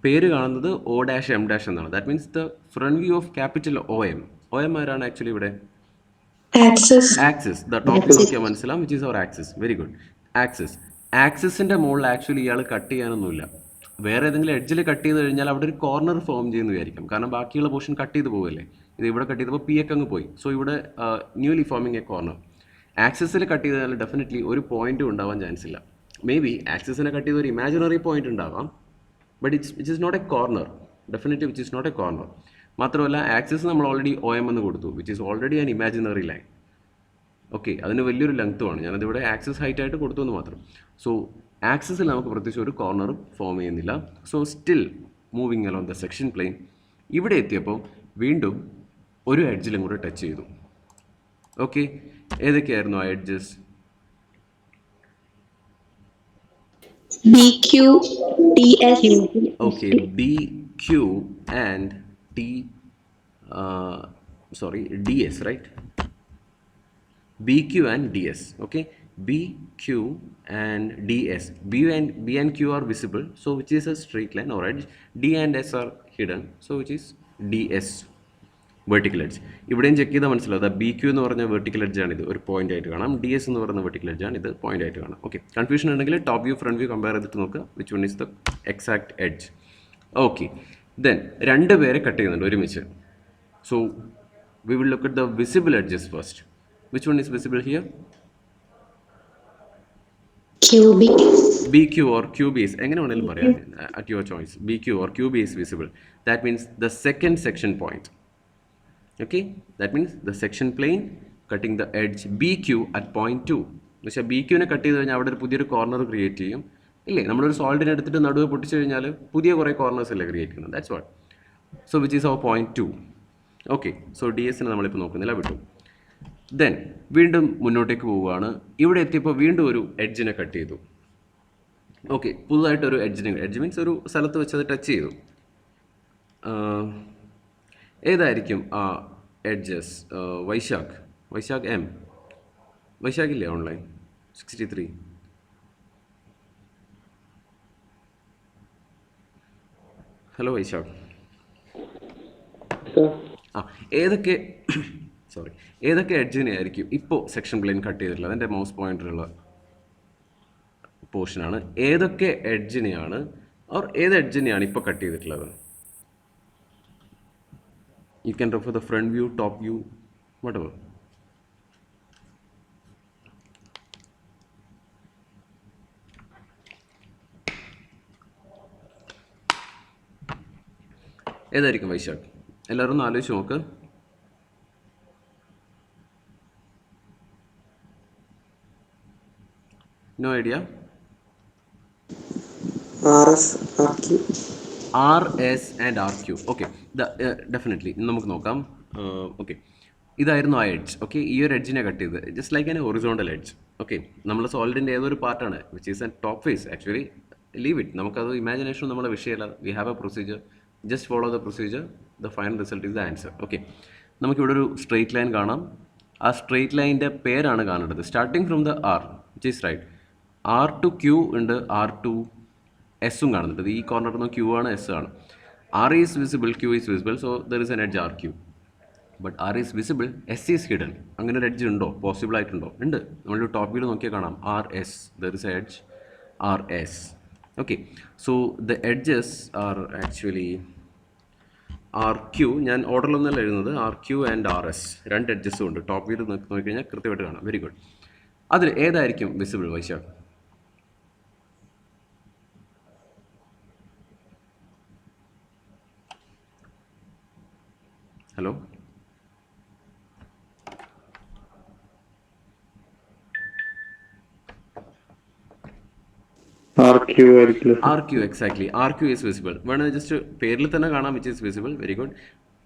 പേര് കാണുന്നത് O', M' എന്നാണ്. That means the front view of capital OM. OM ആരാണ് ആക്ച്വലി ഇവിടെ? ആക്സിസ്. ദ ടോപ്പിക് നോക്കിയാൽ മനസ്സിലാവും which is our axis. Very good. ആക്സിസിൻ്റെ മുകളിൽ ആക്ച്വലി ഇയാൾ കട്ട് ചെയ്യാനൊന്നുമില്ല. വേറെ ഏതെങ്കിലും എഡ്ജിൽ കട്ട് ചെയ്ത് കഴിഞ്ഞാൽ അവിടെ ഒരു കോർണർ ഫോം ചെയ്യുന്ന വിചാരിക്കും. കാരണം ബാക്കിയുള്ള പോർഷൻ കട്ട് ചെയ്ത് പോകല്ലേ. ഇത് ഇവിടെ കട്ട് ചെയ്തപ്പോൾ പി ഒക്കെ അങ്ങ് പോയി. സോ ഇവിടെ ന്യൂലി ഫോമിങ് എ കോർണർ. ആക്സിസിൽ കട്ട് ചെയ്താൽ ഡെഫിനറ്റ്ലി ഒരു പോയിന്റും ഉണ്ടാവാൻ ചാൻസ് ഇല്ല. മേ ബി ആക്സിസിനെ കട്ട് ചെയ്ത ഒരു ഇമാജിനറി പോയിന്റ് ഉണ്ടാവാം, but it is not a corner. Definitely which is not a corner. മാത്രമല്ല ആക്സിസ് നമ്മൾ ഓൾറെഡി ഒ എം എന്ന് കൊടുത്തു, which is already an imaginary line. Okay, അതിന് വലിയൊരു ലെങ്ത്തുമാണ്. ഞാനതിവിടെ ആക്സിസ് ഹൈറ്റ് ആയിട്ട് കൊടുത്തു എന്ന് മാത്രം. സോ ആക്സിസിൽ നമുക്ക് പ്രത്യേകിച്ച് ഒരു കോർണറും ഫോം ചെയ്യുന്നില്ല. So still moving along the section plane. ഇവിടെ എത്തിയപ്പോൾ വീണ്ടും ഒരു എഡ്ജിലും കൂടെ ടച്ച് ചെയ്തു. ഓക്കെ, ഏതൊക്കെയായിരുന്നു ആ edges? BQ, TS. Okay, BQ and DS, right? BQ and DS. Okay, BQ and DS. B and Q are visible, so which is a straight line or edge. D and S are hidden, so which is DS, vertical edge. ഇവിടെയും check ചെയ്താൽ മനസ്സിലാവും. B Q എന്ന് പറഞ്ഞ vertical edge ആണ് ഇത്, ഒരു point ആയിട്ട് കാണാം. ഡി എസ് എന്ന് പറയുന്ന വെർട്ടിക്കൽ എഡ്ജ് ആണ് ഇത്, പോയിന്റ് ആയിട്ട് കാണാം. ഓക്കെ, കൺഫ്യൂഷൻ ഉണ്ടെങ്കിൽ top view front view compare ചെയ്തിട്ട് നോക്കുക which one is the exact edge. Okay, then രണ്ട് പേരെ കട്ട് ചെയ്യുന്നുണ്ട് ഒരുമിച്ച്. So we will look at the visible edges first. Which one is visible here? Cubic. BQ or QB is, എങ്ങനെ വേണമെങ്കിലും പറയാം, at your choice. BQ or QB is visible. That means the second section point. Okay, that means the section plane cutting the edge BQ at point 2. പക്ഷേ B ക്യൂവിനെ cut ചെയ്ത് കഴിഞ്ഞാൽ അവിടെ ഒരു പുതിയൊരു corner create ചെയ്യും, ഇല്ലേ? നമ്മളൊരു സോൾഡിനെ എടുത്തിട്ട് നടുവ് പൊട്ടിച്ച് കഴിഞ്ഞാൽ പുതിയ കുറേ കോർണേഴ്സ് അല്ലേ ക്രിയേറ്റ് ചെയ്യുന്നത്. That's what. So which is our point 2. Okay, so D എസിനെ നമ്മളിപ്പോൾ നോക്കുന്നില്ല, വിട്ടു. ദെൻ വീണ്ടും മുന്നോട്ടേക്ക് പോവുകയാണ്. ഇവിടെ എത്തിയപ്പോൾ വീണ്ടും ഒരു എഡ്ജിനെ കട്ട് ചെയ്തു. ഓക്കെ, പുതുതായിട്ടൊരു എഡ്ജ് മീൻസ് ഒരു സ്ഥലത്ത് വെച്ചത് ടച്ച് ചെയ്തു. ഏതായിരിക്കും ആ എഡ്ജസ്? വൈശാഖ് എം. വൈശാഖ് ഇല്ലേ ഓൺലൈൻ? 63. ഹലോ വൈശാഖ്. ഏതൊക്കെ എഡ്ജിനെ ആയിരിക്കും ഇപ്പോൾ സെക്ഷൻ പ്ലെയിൻ കട്ട് ചെയ്തിട്ടുള്ളത്? എൻ്റെ മൗസ് പോയിന്ററുള്ള പോർഷനാണ്. ഏതൊക്കെ എഡ്ജിനെയാണ് ഏത് എഡ്ജിനെയാണ് ഇപ്പോൾ കട്ട് ചെയ്തിട്ടുള്ളത്? You can refer the front view, top view, whatever. ഏതായിരിക്കും വൈശാഖ്? എല്ലാവരും ഒന്ന് ആലോചിച്ച് നോക്ക്. No idea. RS and RQ. Okay, definitely നമുക്ക് നോക്കാം. ഓക്കെ, ഇതായിരുന്നു ആ എഡ്ജ്. ഓക്കെ, ഈ ഒരു എഡ്ജിനെ കട്ട് ചെയ്ത് just like an horizontal edge. Okay, നമ്മൾ സോളിഡിൻ്റെ ഏതൊരു പാർട്ടാണ് which is a top face. Actually leave it, നമുക്കത് ഇമാജിനേഷൻ നമ്മുടെ വിഷയമല്ല. We have a procedure, just follow the procedure, the final result is the answer. Okay, നമുക്കിവിടെ ഒരു സ്ട്രെയിറ്റ് ലൈൻ കാണാം. ആ സ്ട്രെയിറ്റ് ലൈനിൻ്റെ പേരാണ് കാണേണ്ടത്. Starting from the R, which is right. R to Q ഉണ്ട്, R to എസ്സും കാണുന്നുണ്ട്. ഈ കോർണറിൽ നിന്ന് Q ആണ്, S ആണ്. R is visible, Q is visible, so there is an edge RQ. But R is visible, S is hidden. അങ്ങനെ ഒരു എഡ്ജ് ഉണ്ടോ? പോസിബിൾ ആയിട്ടുണ്ടോ? ഉണ്ട്. നമ്മളൊരു ടോപ്പ് വ്യൂവിൽ നോക്കിയാൽ കാണാം RS, there is a edge RS. Okay, so the edges are actually RQ. ഞാൻ ഓർഡറിലൊന്നല്ല എഴുതുന്നത്. RQ and RS രണ്ട് എഡ്ജസും ഉണ്ട്. ടോപ്പ് വ്യൂവിൽ നോക്കിക്കഴിഞ്ഞാൽ കൃത്യമായിട്ട് കാണാം. Very good. അതിൽ ഏതായിരിക്കും visible Vaishakh? Hello, RQ exactly. RQ is visible. വേണമെങ്കിൽ ജസ്റ്റ് പേരിൽ തന്നെ കാണാം which is visible. Very good.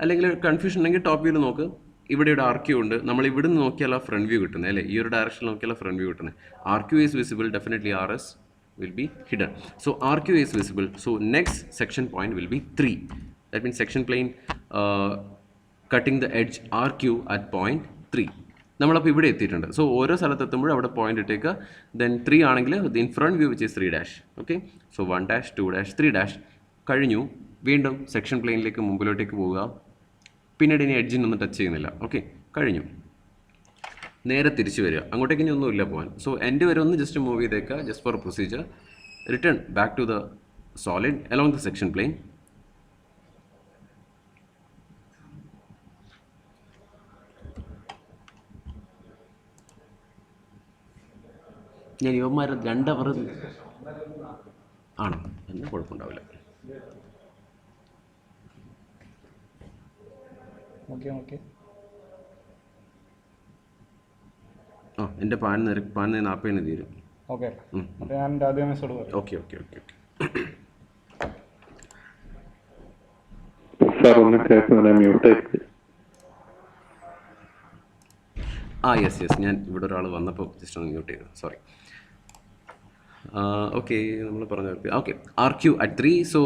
അല്ലെങ്കിൽ കൺഫ്യൂഷൻ ഉണ്ടെങ്കിൽ ടോപ്പ് വ്യൂവിൽ നോക്ക്. ഇവിടെ RQ ഉണ്ട്. നമ്മൾ ഇവിടുന്ന് നോക്കിയാൽ ഫ്രണ്ട് വ്യൂ കിട്ടുന്നത്, അല്ലേ? ഈ ഒരു ഡയറക്ഷനിൽ നോക്കിയാൽ ഫ്രണ്ട് വ്യൂ കിട്ടുന്നത്. RQ is visible. Definitely RS will be hidden. So RQ is visible. So next section point will be 3. That means section plane cutting the edge RQ at point 3. നമ്മളപ്പോൾ ഇവിടെ എത്തിയിട്ടുണ്ട്. സോ ഓരോ സ്ഥലത്തെത്തുമ്പോഴും അവിടെ point ഇട്ടേക്കുക. Then 3 ആണെങ്കിൽ in front view which is 3'. Okay, so 1', 2', 3'. കഴിഞ്ഞു. വീണ്ടും section പ്ലെയിനിലേക്ക് മുമ്പിലോട്ടേക്ക് പോവുക. പിന്നീട് ഇനി എഡ്ജിനൊന്നും ടച്ച് ചെയ്യുന്നില്ല. ഓക്കെ, കഴിഞ്ഞു. നേരെ തിരിച്ചു വരിക. അങ്ങോട്ടേക്ക് ഇനി ഒന്നുമില്ല പോകാൻ. സോ എൻഡ് വരെ ഒന്ന് ജസ്റ്റ് മൂവ് ചെയ്തേക്കുക, just for procedure. Return back to the solid along the section plane. ഞാൻ ഇവന്മാർ രണ്ടവർ ആണോ എന്നാൽ കുഴപ്പമുണ്ടാവില്ല. ആ എൻ്റെ പാൻ 40 തീരും. Okay okay okay okay okay. Yes ഞാൻ ഇവിടെ ഒരാൾ വന്നപ്പോൾ ജസ്റ്റ് ഒന്ന് മ്യൂട്ട് ചെയ്തു, സോറി. ഓക്കെ നമ്മൾ പറഞ്ഞു okay RQ at 3. So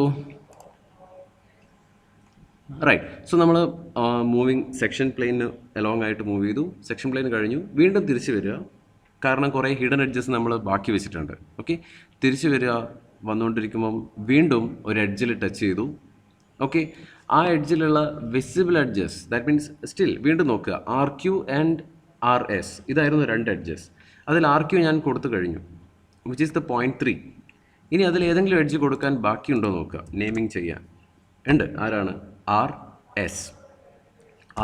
right, so നമ്മൾ മൂവിങ് സെക്ഷൻ പ്ലെയിന് അലോങ് ആയിട്ട് മൂവ് ചെയ്തു. സെക്ഷൻ പ്ലെയിൻ കഴിഞ്ഞു, വീണ്ടും തിരിച്ച് വരിക. കാരണം കുറേ ഹിഡൻ എഡ്ജസ് നമ്മൾ ബാക്കി വെച്ചിട്ടുണ്ട്. ഓക്കെ, തിരിച്ച് വരിക. വന്നുകൊണ്ടിരിക്കുമ്പം വീണ്ടും ഒരു എഡ്ജിൽ ടച്ച് ചെയ്തു. ഓക്കെ, ആ എഡ്ജിലുള്ള visible edges, that means still വീണ്ടും നോക്കുക, RQ ആൻഡ് RS ഇതായിരുന്നു 2 എഡ്ജസ്. അതിൽ RQ ഞാൻ കൊടുത്തു കഴിഞ്ഞു, വിച്ച് ഈസ് ദ 0.3. ഇനി അതിൽ ഏതെങ്കിലും എഡ്ജ് കൊടുക്കാൻ ബാക്കിയുണ്ടോ നോക്കുക, നെയിമിങ് ചെയ്യാൻ ഉണ്ട്. ആരാണ്? RS.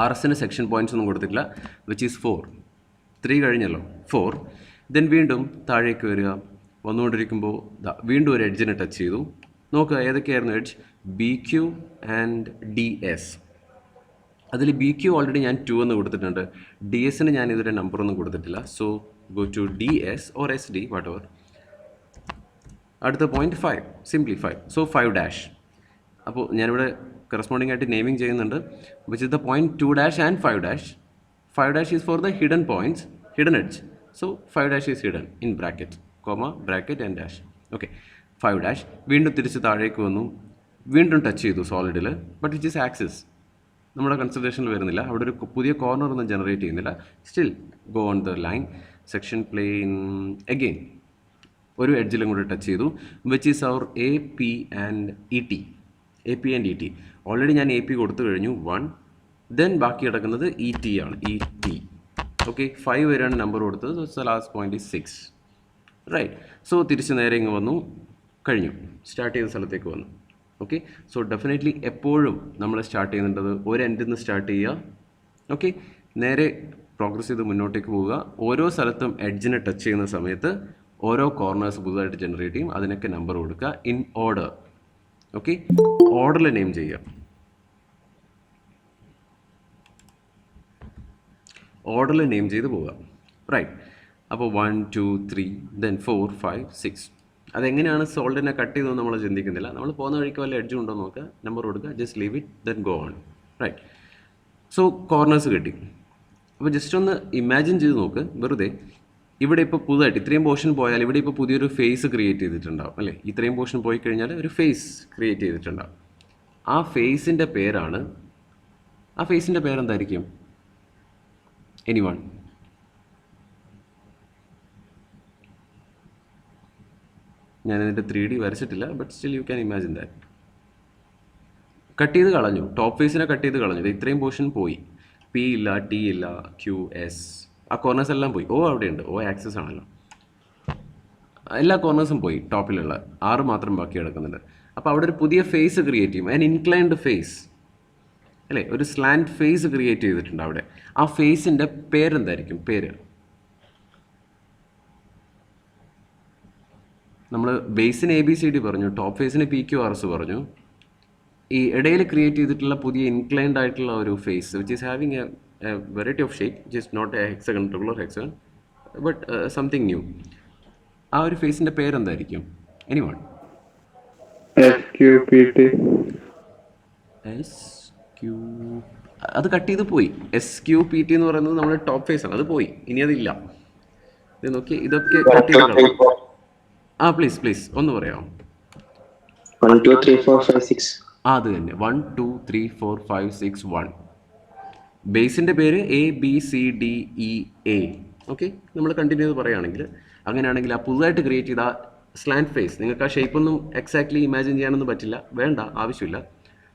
RSന് സെക്ഷൻ പോയിൻറ്റ്സ് ഒന്നും കൊടുത്തിട്ടില്ല, വിച്ച് ഈസ് 4. 3 കഴിഞ്ഞല്ലോ, 4. ദെൻ വീണ്ടും താഴേക്ക് വരിക. വന്നുകൊണ്ടിരിക്കുമ്പോൾ വീണ്ടും ഒരു എഡ്ജിനെ ടച്ച് ചെയ്തു. നോക്കുക ഏതൊക്കെയായിരുന്നു എഡ്ജ്, BQ ആൻഡ് DS. അതിൽ BQ ഓൾറെഡി ഞാൻ 2 എന്ന് കൊടുത്തിട്ടുണ്ട്. DSന് ഞാൻ ഇതുവരെ നമ്പറൊന്നും കൊടുത്തിട്ടില്ല. So go to DS or SD whatever. അടുത്ത പോയിൻറ്റ് 5, സിംപ്ലി 5. സോ 5'. അപ്പോൾ ഞാനിവിടെ കറസ്പോണ്ടിങ് ആയിട്ട് നെയിമിങ് ചെയ്യുന്നുണ്ട്, which is the point 2' and 5'. 5' is for the hidden points, hidden edge. So 5' is hidden in bracket, comma bracket and dash. Okay, 5'. വീണ്ടും തിരിച്ച് താഴേക്ക് വന്നു, വീണ്ടും ടച്ച് ചെയ്തു സോളിഡിൽ, ബട്ട് വിച്ച് ഈസ് ആക്സിസ്, നമ്മുടെ കൺസിഡറേഷനിൽ വരുന്നില്ല. അവിടെ ഒരു പുതിയ കോർണർ ഒന്നും ജനറേറ്റ് ചെയ്യുന്നില്ല. Still go on the line. Section plane again ഒരു എഡ്ജിലും കൂടെ ടച്ച് ചെയ്തു, which is our AP and ET. AP and ET already ഞാൻ AP കൊടുത്തു കഴിഞ്ഞു, 1. ദെൻ ബാക്കി കിടക്കുന്നത് ET ആണ്, ET. ഓക്കെ, 5 വരെയാണ് നമ്പർ കൊടുത്തത്. So last point is 6. Right, so തിരിച്ച് നേരെ ഇങ്ങ് വന്നു, കഴിഞ്ഞു, സ്റ്റാർട്ട് ചെയ്ത സ്ഥലത്തേക്ക് വന്നു. ഓക്കെ, സോ ഡെഫിനറ്റ്ലി എപ്പോഴും നമ്മൾ സ്റ്റാർട്ട് ചെയ്യുന്നുണ്ടത് ഒരു എൻഡിൽ നിന്ന് സ്റ്റാർട്ട് ചെയ്യുക. ഓക്കെ, നേരെ പ്രോഗ്രസ് ചെയ്ത് മുന്നോട്ടേക്ക് പോവുക. ഓരോ സ്ഥലത്തും എഡ്ജിനെ ടച്ച് ചെയ്യുന്ന സമയത്ത് ഓരോ കോർണേഴ്സ് പുതുതായിട്ട് ജനറേറ്റ് ചെയ്യും, അതിനൊക്കെ നമ്പർ കൊടുക്കുക ഇൻ ഓർഡർ. ഓക്കെ, ഓർഡറിൽ നെയിം ചെയ്യുക. ഓർഡറിൽ നെയിം ചെയ്ത് പോവുക. റൈറ്റ്, അപ്പോൾ 1 2 3 ദെൻ 4 5 6. അതെങ്ങനെയാണ് സോൾഡിനെ കട്ട് ചെയ്തതെന്ന് നമ്മൾ ചിന്തിക്കുന്നില്ല. നമ്മൾ പോകുന്ന വഴിക്ക് വല്ല എഡ്ജും ഉണ്ടോ നോക്കുക, നമ്പർ കൊടുക്കുക, just leave it, then go on. Right, so corners കിട്ടി. അപ്പോൾ ജസ്റ്റ് ഒന്ന് ഇമാജിൻ ചെയ്ത് നോക്ക്, വെറുതെ ഇവിടെ ഇപ്പോൾ പുതുതായിട്ട് ഇത്രയും പോർഷൻ പോയാൽ ഇവിടെ ഇപ്പോൾ പുതിയൊരു ഫേസ് ക്രിയേറ്റ് ചെയ്തിട്ടുണ്ടാവും അല്ലേ. ഇത്രയും പോർഷൻ പോയി കഴിഞ്ഞാൽ ഒരു ഫേസ് ക്രിയേറ്റ് ചെയ്തിട്ടുണ്ടാവും. ആ ഫേസിൻ്റെ പേരെന്തായിരിക്കും? എനിവൺ? ഞാനതിൻ്റെ 3D വരച്ചിട്ടില്ല, but still you can imagine that. Cut ചെയ്ത് കളഞ്ഞു, ടോപ്പ് ഫേസിനെ കട്ട് ചെയ്ത് കളഞ്ഞു. ഇത്രയും പോർഷൻ പോയി, P ഇല്ല, T ഇല്ല, Q, S, ആ കോർണേഴ്സ് എല്ലാം പോയി. O അവിടെയുണ്ട്, O ആക്സസ് ആണല്ലോ. എല്ലാ കോർണേഴ്സും പോയി, ടോപ്പിലുള്ള 6 മാത്രം ബാക്കി കിടക്കുന്നുണ്ട്. അപ്പോൾ അവിടെ ഒരു പുതിയ ഫേസ് ക്രിയേറ്റ് ചെയ്യും, ആൻ ഇൻക്ലൈൻഡ് ഫേസ് അല്ലേ, ഒരു സ്ലാൻഡ് ഫേസ് ക്രിയേറ്റ് ചെയ്തിട്ടുണ്ട് അവിടെ. ആ ഫേസിൻ്റെ പേരെന്തായിരിക്കും? പേര് നമ്മൾ ബേസിന് ABCD പറഞ്ഞു, ടോപ്പ് ഫേസിന് PQRS പറഞ്ഞു. ഈ ഇടയിൽ ക്രിയേറ്റ് ചെയ്തിട്ടുള്ള പുതിയ ഇൻക്ലൈൻഡ് ആയിട്ടുള്ള ഒരു face which is having a variety of shape, just not a hexagon, regular hexagon, but something new. ആ ഒരു ഫേസിൻ്റെ പേരെന്തായിരിക്കും? എനിവൺ? SQPT. അത് കട്ട് ചെയ്ത് പോയി. SQPT എന്ന് പറയുന്നത് നമ്മുടെ ടോപ്പ് ഫേസ് ആണ്, അത് പോയി, ഇനി അതില്ല. ഇത് നോക്കി, ഇതൊക്കെ കട്ട് ചെയ്ത് കളയാം. പ്ലീസ് ഒന്ന് പറയാമോ? 1 2 3 4 5 6. അത് തന്നെ, 1 2 3 4 5 6 1. ബേസിൻ്റെ പേര് ABCDEA. ഓക്കെ, നമ്മൾ കണ്ടിന്യൂ ചെയ്ത് പറയുകയാണെങ്കിൽ, അങ്ങനെയാണെങ്കിൽ ആ പുതുതായിട്ട് ക്രിയേറ്റ് ചെയ്ത സ്ലാൻഡ് ഫേസ്, നിങ്ങൾക്ക് ആ ഷേപ്പൊന്നും എക്സാക്ട്ലി ഇമാജിൻ ചെയ്യാനൊന്നും പറ്റില്ല, വേണ്ട, ആവശ്യമില്ല.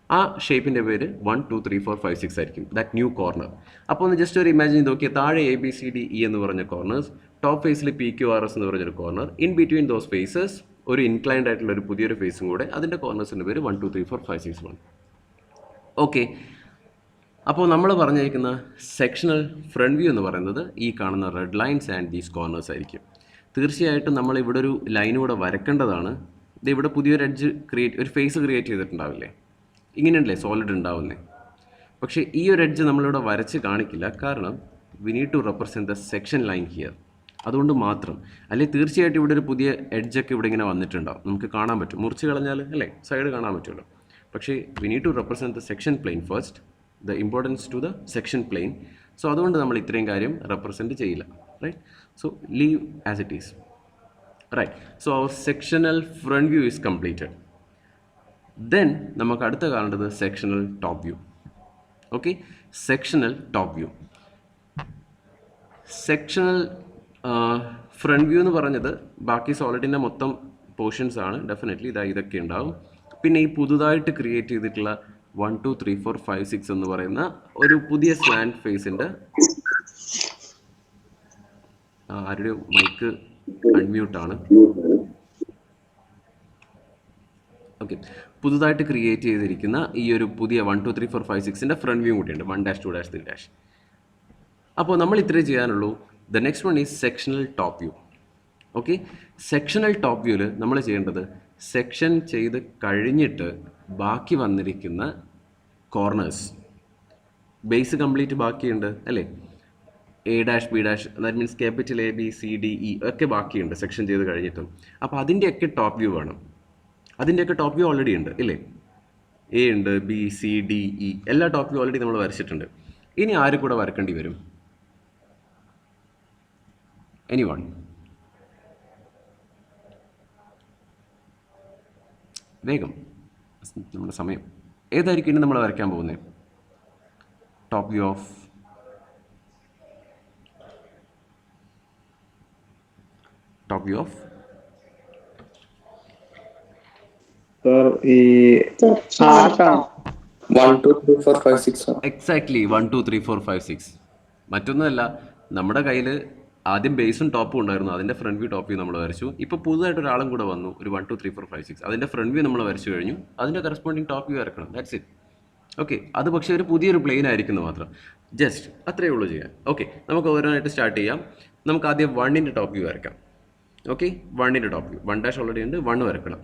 ആ ഷേപ്പിൻ്റെ പേര് 1 2 3 4 5 6 ആയിരിക്കും, ദാറ്റ് ന്യൂ കോർണർ. അപ്പോൾ ഒന്ന് ജസ്റ്റ് ഒരു ഇമാജിൻ ചെയ്ത് നോക്കിയാൽ, താഴെ ABCDE എന്ന് പറഞ്ഞ കോർണേഴ്സ്, ടോപ്പ് ഫേസിൽ PQRS എന്ന് പറഞ്ഞൊരു corner, in between those faces ഒരു ഇൻക്ലൈൻഡ് ആയിട്ടുള്ള ഒരു പുതിയൊരു ഫേസും കൂടെ, അതിൻ്റെ കോർണേഴ്സിൻ്റെ പേര് 1 2 3 4 5 6 1. ഓക്കെ, അപ്പോൾ നമ്മൾ പറഞ്ഞിരിക്കുന്ന സെക്ഷണൽ ഫ്രണ്ട് വ്യൂ എന്ന് പറയുന്നത് ഈ കാണുന്ന red lines and these corners ആയിരിക്കും. തീർച്ചയായിട്ടും നമ്മൾ ഇവിടെ ഒരു ലൈൻ കൂടെ വരക്കേണ്ടതാണ്. ഇത് ഇവിടെ പുതിയൊരു എഡ്ജ് ഒരു ഫേസ് ക്രിയേറ്റ് ചെയ്തിട്ടുണ്ടാവില്ലേ, ഇങ്ങനെയല്ലേ സോളിഡ് ഉണ്ടാവുന്നത്. പക്ഷേ ഈ ഒരു എഡ്ജ് നമ്മളിവിടെ വരച്ച് കാണിക്കില്ല, കാരണം we need to represent the section line here. അതുകൊണ്ട് മാത്രം. അല്ലെങ്കിൽ തീർച്ചയായിട്ടും ഇവിടെ ഒരു പുതിയ എഡ്ജൊക്കെ ഇവിടെ ഇങ്ങനെ വന്നിട്ടുണ്ടാവും, നമുക്ക് കാണാൻ പറ്റും. മുറിച്ച് കളഞ്ഞാൽ അല്ലേ സൈഡ് കാണാൻ പറ്റുമല്ലോ. പക്ഷേ we need to represent the section plane first, the importance to the section plane. So അതുകൊണ്ട് നമ്മൾ ഇത്രയും കാര്യം റെപ്രസെൻറ്റ് ചെയ്യില്ല. Right, so leave as it is. Right, so our sectional front view is completed. Then നമുക്ക് അടുത്ത കാണേണ്ടത് sectional top view. Okay, sectional top view. Sectional front view എന്ന് പറഞ്ഞത് ബാക്കി സോളിഡിൻ്റെ മൊത്തം പോർഷൻസ് ആണ്. ഡെഫിനറ്റ്ലി ഇതൊക്കെ ഉണ്ടാവും. പിന്നെ ഈ പുതുതായിട്ട് ക്രിയേറ്റ് ചെയ്തിട്ടുള്ള 1 2 3 4 5 6 എന്ന് പറയുന്ന ഒരു പുതിയ സ്ലാൻഡ് ഫേസിൻ്റെ ആരുടെ മൈക്ക് അൺമ്യൂട്ടാണ്. ഓക്കെ, പുതുതായിട്ട് ക്രിയേറ്റ് ചെയ്തിരിക്കുന്ന ഈ ഒരു പുതിയ 1 2 3 4 5 6ൻ്റെ ഫ്രണ്ട് വ്യൂ കൂടിയുണ്ട്, 1 -2 3 അപ്പോൾ നമ്മൾ ഇത്രേ ചെയ്യാനുള്ളൂ. The next one is sectional top view. Okay, sectional top വ്യൂവിൽ നമ്മൾ ചെയ്യേണ്ടത് സെക്ഷൻ ചെയ്ത് കഴിഞ്ഞിട്ട് ബാക്കി വന്നിരിക്കുന്ന കോർണേഴ്സ്, ബേസ് കംപ്ലീറ്റ് ബാക്കിയുണ്ട് അല്ലേ, A dash B dash, that means capital A B C D E ഒക്കെ ബാക്കിയുണ്ട് സെക്ഷൻ ചെയ്ത് കഴിഞ്ഞിട്ടും. അപ്പോൾ അതിൻ്റെയൊക്കെ ടോപ്പ് വ്യൂ വേണം. അതിൻ്റെയൊക്കെ ടോപ്പ് വ്യൂ ഓൾറെഡി ഉണ്ട് ഇല്ലേ, A ഉണ്ട്, B C D E എല്ലാ ടോപ്പ് വ്യൂ ഓൾറെഡി നമ്മൾ വരച്ചിട്ടുണ്ട്. ഇനി ആര് കൂടെ വരക്കേണ്ടി വരും? എനിവൺ? വേഗം, നമ്മുടെ സമയം. ഏതായിരിക്കും ഇനി നമ്മൾ വരയ്ക്കാൻ പോകുന്നത്? Top view of exactly 1 2 3 4 5 6. മറ്റൊന്നുമല്ല, നമ്മുടെ കയ്യിൽ ആദ്യം ബേസും ടോപ്പും ഉണ്ടായിരുന്നു, അതിൻ്റെ ഫ്രണ്ട് വ്യൂ ടോപ്പ് വ്യൂ നമ്മൾ വരച്ചു. ഇപ്പോൾ പുതുതായിട്ട് ഒരാളും കൂടെ വന്നു, ഒരു 1 2 3 4 5 6, അതിൻ്റെ ഫ്രണ്ട് വ്യൂ നമ്മൾ വരച്ചു കഴിഞ്ഞു. അതിൻ്റെ കറസ്പോണ്ടിങ് ടോപ്പ് വ്യൂ വരക്കണം. That's it. ഓക്കെ, അത് പക്ഷേ ഒരു പുതിയൊരു പ്ലെയിൻ ആയിരിക്കുന്നു മാത്രം. ജസ്റ്റ് അത്രയേ ഉള്ളൂ ചെയ്യാൻ. ഓക്കെ, നമുക്ക് ഓരോന്നായിട്ട് സ്റ്റാർട്ട് ചെയ്യാം. നമുക്ക് ആദ്യം 1ൻ്റെ ടോപ്പ് വ്യൂ വരയ്ക്കാം. ഓക്കെ, 1ൻ്റെ ടോപ്പ് വ്യൂ 1 ഡാഷ് ഓൾറെഡി ഉണ്ട്, 1 വരക്കണം.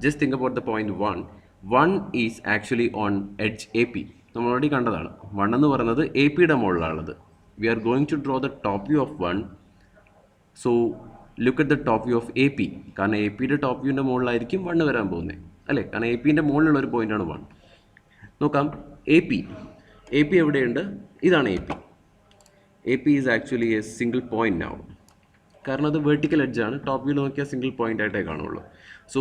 Just think about the point 1 is actually on edge AP. നമ്മൾ ഓൾറെഡി കണ്ടതാണ്. 1 എന്ന് പറയുന്നത് APയുടെ മുകളിലാണുള്ളത്. We are going to draw the top view of 1. So look at the top view of AP, കാരണം APയുടെ top വ്യൂവിൻ്റെ മുകളിലായിരിക്കും 1 വരാൻ പോകുന്നത് അല്ലേ, കാരണം APൻ്റെ മുകളിലുള്ള ഒരു പോയിൻ്റാണ് 1. നോക്കാം, AP എവിടെയുണ്ട്? ഇതാണ് AP is actually A single point now, കാരണം അത് വെർട്ടിക്കൽ എഡ്ജാണ്. ടോപ്പ് വ്യൂ നോക്കിയാൽ സിംഗിൾ പോയിന്റ് ആയിട്ടേ കാണുള്ളൂ. സോ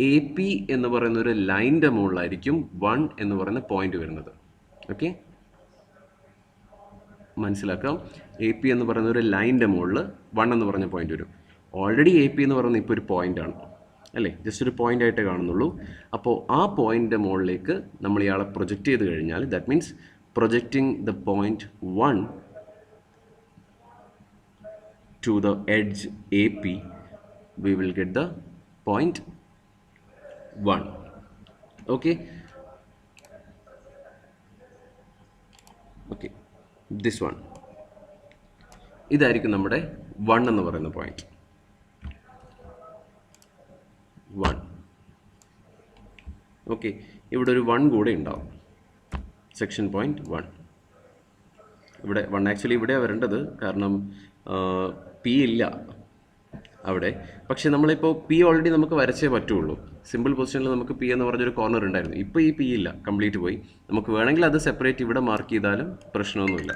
AP എന്ന് പറയുന്ന ഒരു ലൈനിൻ്റെ മുകളിലായിരിക്കും 1 എന്ന് പറയുന്ന പോയിന്റ് വരുന്നത്. ഓക്കെ, മനസ്സിലാക്കാം. AP എന്ന് പറയുന്ന ഒരു ലൈനിൻ്റെ മുകളിൽ 1 എന്ന് പറഞ്ഞ പോയിന്റ് വരും. ഓൾറെഡി AP എന്ന് പറയുന്നത് ഇപ്പോൾ ഒരു പോയിൻ്റാണ് അല്ലേ, ജസ്റ്റ് ഒരു പോയിന്റ് ആയിട്ടേ കാണുന്നുള്ളൂ. അപ്പോൾ ആ പോയിന്റിൻ്റെ മുകളിലേക്ക് നമ്മൾ ഇയാളെ പ്രൊജക്റ്റ് ചെയ്ത് കഴിഞ്ഞാൽ, that means projecting the point 1 to the edge AP, we will get the point 1. Okay, this one ഇതായിരിക്കും നമ്മുടെ 1 എന്ന് പറയുന്ന പോയിന്റ്. 1. ഓക്കെ, ഇവിടെ ഒരു 1 കൂടെ ഉണ്ടാവും, സെക്ഷൻ പോയിന്റ് 1. ഇവിടെ 1 ആക്ച്വലി ഇവിടെയാണ് വരേണ്ടത്, കാരണം P ഇല്ല അവിടെ. പക്ഷെ നമ്മളിപ്പോൾ P ഓൾറെഡി നമുക്ക് വരച്ചേ പറ്റുള്ളൂ. സിമ്പിൾ പൊസിഷനിൽ നമുക്ക് P എന്ന് പറഞ്ഞൊരു കോർണർ ഉണ്ടായിരുന്നു. ഇപ്പോൾ ഈ P ഇല്ല, കംപ്ലീറ്റ് പോയി. നമുക്ക് വേണമെങ്കിൽ അത് സെപ്പറേറ്റ് ഇവിടെ മാർക്ക് ചെയ്താലും പ്രശ്നമൊന്നുമില്ല.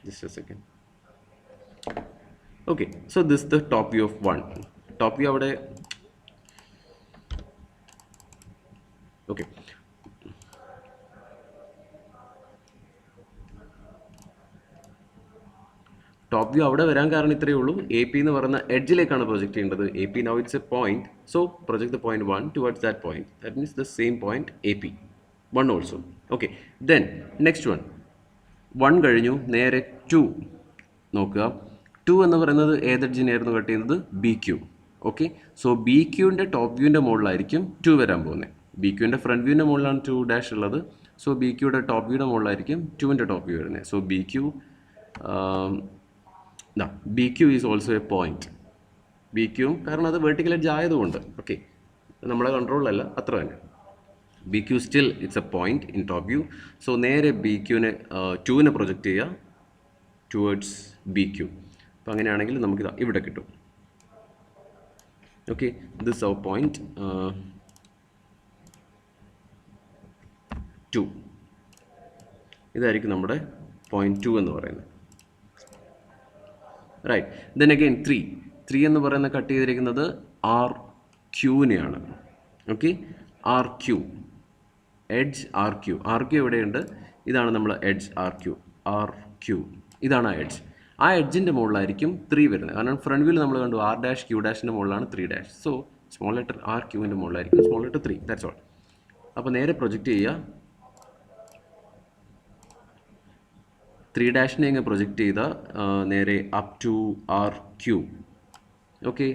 Just a second. Okay, so this the top view of 1. Top view അവിടെ. ഓക്കെ, ടോപ്പ് വ്യൂ അവിടെ വരാൻ കാരണം ഇത്രയേ ഉള്ളൂ. AP എന്ന് പറയുന്ന എഡ്ജിലേക്കാണ് പ്രൊജക്ട് ചെയ്യേണ്ടത്. AP now it's a point, so project the point 1 towards that point. That means the same point AP 1 also. Okay, then next one 1 കഴിഞ്ഞു, നേരെ 2 നോക്കുക. 2 എന്ന് പറയുന്നത് ഏത് എഡ്ജിനായിരുന്നു കട്ട് ചെയ്യുന്നത്? BQ. ഓക്കെ, സോ BQൻ്റെ ടോപ്പ് വ്യൂവിൻ്റെ മുകളിലായിരിക്കും 2 വരാൻ പോകുന്നത്. BQൻ്റെ ഫ്രണ്ട് വ്യൂവിൻ്റെ മുകളിലാണ് 2 ഡാഷ് ഉള്ളത്. സോ BQയുടെ ടോപ്പ് വ്യൂയുടെ മുകളിലായിരിക്കും 2ൻ്റെ ടോപ്പ് വ്യൂ വരുന്നത്. So BQ B Q is also a point. B ക്യൂവും കാരണം അത് വെർട്ടിക്കൽ എഡ്ജ് ആയതുകൊണ്ട്, ഓക്കെ, നമ്മളെ കൺട്രോളിലല്ല, അത്ര തന്നെ. B Q still it's a point in top view. So നേരെ ബി ക്യൂവിനെ 2നെ പ്രൊജക്റ്റ് ചെയ്യുക ടുവേർഡ്സ് ബി ക്യു. അപ്പോൾ അങ്ങനെയാണെങ്കിൽ നമുക്കിത് ഇവിടെ കിട്ടും. Okay, this our point 2. ഇതായിരിക്കും നമ്മുടെ പോയിന്റ് 2 എന്ന് പറയുന്നത്. റൈറ്റ്. ദെൻ അഗെയിൻ 3 എന്ന് പറയുന്ന കട്ട് ചെയ്തിരിക്കുന്നത് ആർ ക്യൂവിനെയാണ്. Okay, R Q, edge R Q. R Q എവിടെയുണ്ട്? ഇതാണ് നമ്മൾ എഡ്ജ് ആർ ക്യൂ. ഇതാണ് ആ എഡ്ജ്. ആ എഡ്ജിൻ്റെ മുകളിലായിരിക്കും 3 വരുന്നത്. കാരണം ഫ്രണ്ട് വ്യൂവിൽ നമ്മൾ കണ്ടു ആർ ഡാഷ് ക്യൂ ഡാഷിൻ്റെ മുകളിലാണ് 3 സോ സ്മോൾ ലെറ്റർ ആർ ക്യൂവിൻ്റെ മുകളിലായിരിക്കും സ്മോൾ ലെറ്റർ 3. That's all. അപ്പോൾ നേരെ പ്രൊജക്റ്റ് ചെയ്യുക. 3 അങ്ങ് പ്രൊജക്റ്റ് ചെയ്ത നേരെ up to R Q. Okay,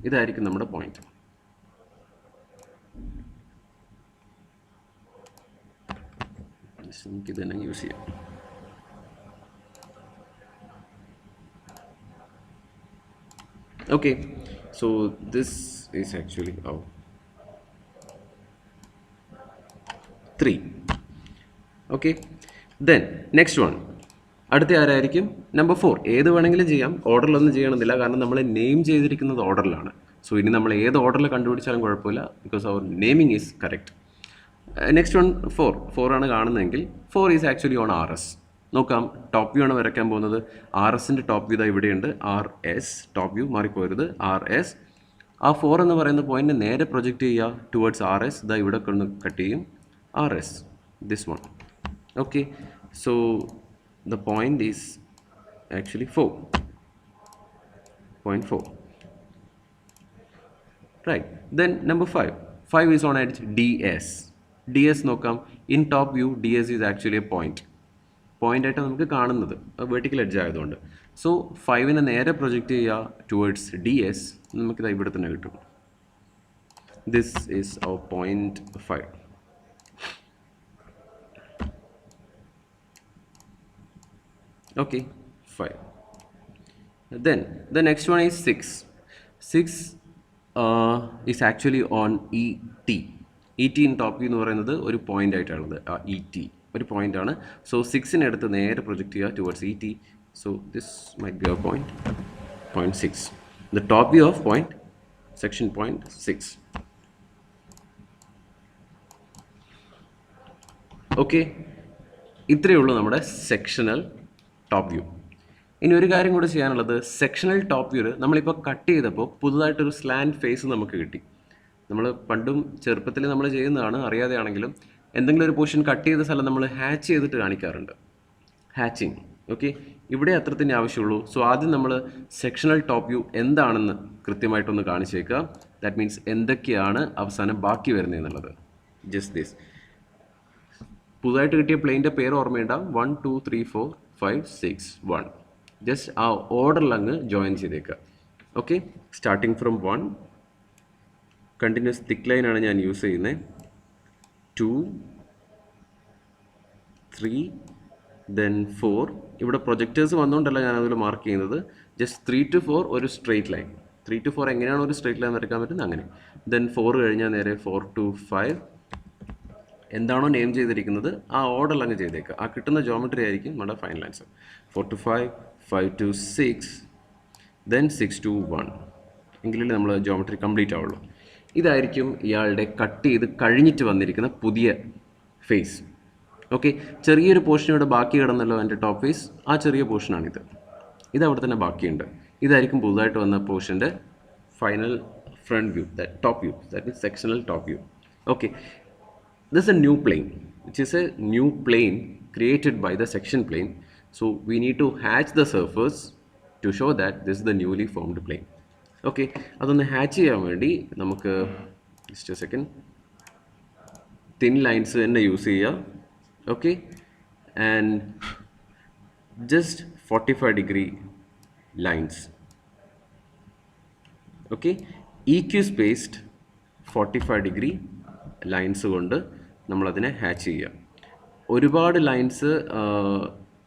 ഇതായിരിക്കും നമ്മുടെ പോയിന്റ്. നമുക്ക് ഇത് തന്നെ യൂസ് ചെയ്യാം. Okay, so this is actually our 3. Okay, then next one. അടുത്ത ആരായിരിക്കും? നമ്പർ 4. ഏത് വേണമെങ്കിലും ചെയ്യാം, ഓർഡറിലൊന്നും ചെയ്യണമെന്നില്ല, കാരണം നമ്മൾ നെയിം ചെയ്തിരിക്കുന്നത് ഓർഡറിലാണ്. സോ ഇനി നമ്മൾ ഏത് ഓർഡറിൽ കണ്ടുപിടിച്ചാലും കുഴപ്പമില്ല, because our naming is correct. Next one 4 ആണ് കാണുന്നതെങ്കിൽ 4 is actually on R S. നോക്കാം, ടോപ്പ് വ്യൂ ആണ് വരയ്ക്കാൻ പോകുന്നത്. ആർ എസിൻ്റെ ടോപ്പ് വ്യൂ ഇതാ ഇവിടെയുണ്ട്. ആർ എസ് ടോപ്പ് വ്യൂ, മാറിപ്പോരുത്, ആർ എസ്. ആ 4 എന്ന് പറയുന്ന പോയിന്റ് നേരെ പ്രൊജക്റ്റ് ചെയ്യുക ടുവേർഡ്സ് ആർ എസ്. ഇതാ ഇവിടെ കൊണ്ട് കട്ട് ചെയ്യും R S, this one. Okay, so the point is actually 4.4. Right. Then number 5 is on edge ds നോക്കാം. in top view ds is actually a point ആയിട്ട് നമുക്ക് കാണുന്നത് വെർട്ടിക്കൽ എഡ്ജ് ആയതുകൊണ്ട്. So 5നെ നേരെ പ്രൊജക്റ്റ് ചെയ്യുക ടുവേർഡ്സ് ds. നമുക്കിത് ഇവിടെ തന്നെ കിട്ടും. This is our point 5. Okay, 5. Then the next one is 6. 6 is actually on ET. ET in top view എന്ന് പറയുന്നത് ഒരു പോയിന്റ് ആയിട്ടാണുള്ളത്. ET ഒരു പോയിന്റ് ആണ്. സോ 6നെ എടുത്ത് നേരെ പ്രൊജക്റ്റ് ചെയ്യുക towards ET. So this might be our point 6. The top view of point section point 6. Okay, ഇത്രയേ ഉള്ളൂ നമ്മുടെ സെക്ഷണൽ ടോപ്പ് വ്യൂ. ഇനി ഒരു കാര്യം കൂടി ചെയ്യാനുള്ളത്, സെക്ഷണൽ ടോപ്പ് വ്യൂവിൽ നമ്മളിപ്പോൾ കട്ട് ചെയ്തപ്പോൾ പുതുതായിട്ടൊരു സ്ലാൻഡ് ഫേസ് നമുക്ക് കിട്ടി. നമ്മൾ പണ്ടും ചെറുപ്പത്തിൽ നമ്മൾ ചെയ്യുന്നതാണ്, അറിയാതെയാണെങ്കിലും. എന്തെങ്കിലും ഒരു പോർഷൻ കട്ട് ചെയ്ത സ്ഥലം നമ്മൾ ഹാച്ച് ചെയ്തിട്ട് കാണിക്കാറുണ്ട്, ഹാച്ചിങ്. ഓക്കെ, ഇവിടെ അത്രത്തിൻ്റെ ആവശ്യമുള്ളൂ. സോ ആദ്യം നമ്മൾ സെക്ഷണൽ ടോപ്പ് വ്യൂ എന്താണെന്ന് കൃത്യമായിട്ടൊന്ന് കാണിച്ചേക്കുക. ദാറ്റ് മീൻസ് എന്തൊക്കെയാണ് അവസാനം ബാക്കി വരുന്നതെന്നുള്ളത്. Just this. പുതുതായിട്ട് കിട്ടിയ പ്ലെയിൻ്റെ പേര് ഓർമ്മയുണ്ടാവും. 1 2 3 4 5 6 1. ജസ്റ്റ് ആ ഓർഡറിൽ അങ്ങ് ജോയിൻ ചെയ്തേക്കുക. ഓക്കെ, സ്റ്റാർട്ടിങ് ഫ്രം 1 കണ്ടിന്യൂസ് തിക്ക് ലൈനാണ് ഞാൻ യൂസ് ചെയ്യുന്നത്. 2 3 ദെൻ 4. ഇവിടെ പ്രൊജക്റ്റേഴ്സ് വന്നുകൊണ്ടല്ല ഞാൻ അതിൽ മാർക്ക് ചെയ്യുന്നത്. ജസ്റ്റ് 3 to 4 ഒരു സ്ട്രെയിറ്റ് ലൈൻ. 3 to 4 എങ്ങനെയാണ് ഒരു സ്ട്രെയിറ്റ് ലൈൻ വരയ്ക്കാൻ പറ്റുന്നത് അങ്ങനെ. ദെൻ 4 കഴിഞ്ഞാൽ നേരെ 4 to 5. എന്താണോ നെയിം ചെയ്തിരിക്കുന്നത് ആ ഓർഡറിൽ അങ്ങ് ചെയ്തേക്കുക. ആ കിട്ടുന്ന ജോമെട്രി ആയിരിക്കും നമ്മുടെ final answer. 4 to 5, 5 to 6, then 6 to 1. എങ്കിലേ നമ്മൾ ജോമെട്രി കംപ്ലീറ്റ് ആവുള്ളൂ. ഇതായിരിക്കും ഇയാളുടെ കട്ട് ചെയ്ത് കഴിഞ്ഞിട്ട് വന്നിരിക്കുന്ന പുതിയ ഫേസ്. ഓക്കെ, ചെറിയൊരു പോർഷൻ ഇവിടെ ബാക്കി കിടന്നല്ലോ എൻ്റെ ടോപ്പ് ഫേസ്. ആ ചെറിയ പോർഷനാണിത്. ഇതവിടെ തന്നെ ബാക്കിയുണ്ട്. ഇതായിരിക്കും പുതുതായിട്ട് വന്ന പോർഷൻ്റെ final front view, top view. That means sectional top view. Okay, this is a new plane, which is a new plane created by the section plane. So we need to hatch the surface to show that this is the newly formed plane. Okay, അതൊന്ന് hatch ചെയ്യാൻ വേണ്ടി നമുക്ക് just a second thin lines തന്നെ use ചെയ്യുക. Okay, and just 45 degree lines. Okay, EQ spaced 45 degree lines കൊണ്ട് നമ്മളതിനെ hatch ചെയ്യുക. ഒരുപാട് ലൈൻസ്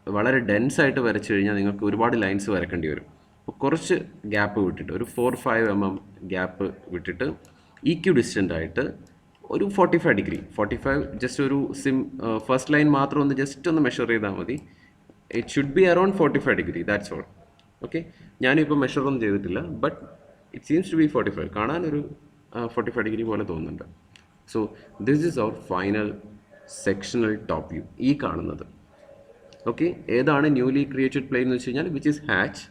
വളരെ ഡെൻസായിട്ട് വരച്ചു കഴിഞ്ഞാൽ നിങ്ങൾക്ക് ഒരുപാട് ലൈൻസ് വരക്കേണ്ടി വരും. അപ്പോൾ കുറച്ച് ഗ്യാപ്പ് വിട്ടിട്ട് ഒരു 4-5 mm ഗ്യാപ്പ് വിട്ടിട്ട് ഈക്യു ഡിസ്റ്റൻ്റ് ആയിട്ട് ഒരു 45 ഡിഗ്രി, 45 ജസ്റ്റ് ഒരു ഫസ്റ്റ് ലൈൻ മാത്രം ഒന്ന് ജസ്റ്റ് ഒന്ന് മെഷർ ചെയ്താൽ മതി. It should be around 45 degree, that's all. Okay, ഞാനിപ്പോൾ മെഷറൊന്നും ചെയ്തിട്ടില്ല, but it seems to be 45. കാണാനൊരു 45 ഡിഗ്രി പോലെ തോന്നുന്നുണ്ട്. So this is our final sectional top view, ഈ കാണുന്നത്. ഓക്കെ, ഏതാണ് ന്യൂലി ക്രിയേറ്റഡ് പ്ലെയിൻ എന്ന് വെച്ച് കഴിഞ്ഞാൽ which is hatch.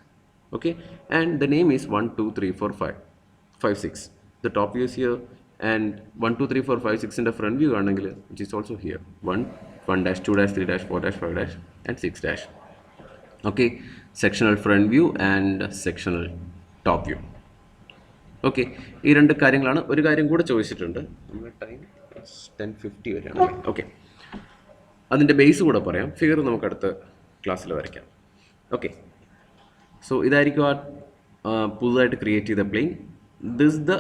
Okay, and the name is 1 2 3 4 5 6. The top view is here and 1 2 3 4 5 6ൻ്റെ ഫ്രണ്ട് വ്യൂ ആണെങ്കിൽ which is also here 1 1 2 3 4 5 and 6. Okay, sectional front view and sectional top view. Okay, ഈ രണ്ട് കാര്യങ്ങളാണ്. ഒരു കാര്യം കൂടെ ചോദിച്ചിട്ടുണ്ട്, നമ്മുടെ ടൈം 10:50 വരെയാണ്. ഓക്കെ, അതിൻ്റെ ബേസ് കൂടെ പറയാം, ഫിഗർ നമുക്ക് അടുത്ത ക്ലാസ്സിൽ വരയ്ക്കാം. ഓക്കെ, സോ ഇതായിരിക്കും പുതുതായിട്ട് ക്രിയേറ്റ് ചെയ്ത plane. This the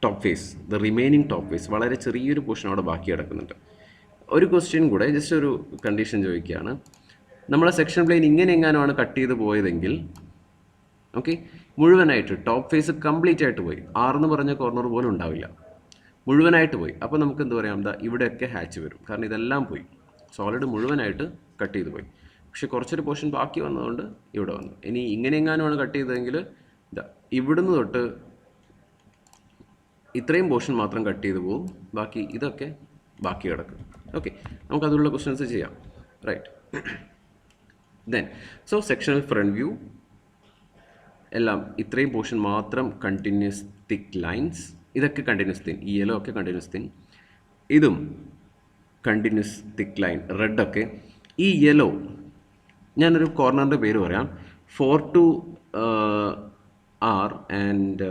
top face, the remaining top face. വളരെ ചെറിയൊരു പോർഷൻ അവിടെ ബാക്കി കിടക്കുന്നുണ്ട്. ഒരു ക്വസ്റ്റ്യൻ കൂടെ, ജസ്റ്റ് ഒരു കണ്ടീഷൻ ചോദിക്കുകയാണ്. നമ്മളെ സെക്ഷൻ പ്ലെയിൻ ഇങ്ങനെ എങ്ങാനുമാണ് കട്ട് ചെയ്ത് പോയതെങ്കിൽ, ഓക്കെ, മുഴുവനായിട്ട് ടോപ്പ് ഫേസ് കംപ്ലീറ്റ് ആയിട്ട് പോയി, 6 എന്ന് പറഞ്ഞ കോർണർ പോലും ഉണ്ടാവില്ല, മുഴുവനായിട്ട് പോയി. അപ്പോൾ നമുക്ക് എന്ത് പറയാം, ഇവിടെയൊക്കെ ഹാച്ച് വരും, കാരണം ഇതെല്ലാം പോയി, സോളിഡ് മുഴുവനായിട്ട് കട്ട് ചെയ്ത് പോയി. പക്ഷേ കുറച്ചൊരു പോർഷൻ ബാക്കി വന്നതുകൊണ്ട് ഇവിടെ വന്നു. ഇനി ഇങ്ങനെ എങ്ങാനുമാണ് കട്ട് ചെയ്തതെങ്കിൽ ഇവിടുന്ന് തൊട്ട് ഇത്രയും പോർഷൻ മാത്രം കട്ട് ചെയ്ത് പോകും, ബാക്കി ഇതൊക്കെ ബാക്കി കിടക്കും. ഓക്കെ, നമുക്കതുള്ള ക്വസ്റ്റ്യൻസ് ചെയ്യാം. Right, then so sectional front view എല്ലാം ഇത്രയും പോർഷൻ മാത്രം കണ്ടിന്യൂസ് തിക്ക് ലൈൻസ്, ഇതൊക്കെ കണ്ടിന്യൂസ് തിൻ, ഈ യെല്ലോ ഒക്കെ കണ്ടിന്യൂസ് തിൻ, ഇതും കണ്ടിന്യൂസ് തിക്ക് ലൈൻ, റെഡൊക്കെ. ഈ യെല്ലോ ഞാനൊരു കോർണറിൻ്റെ പേര് പറയാം, 4 to R and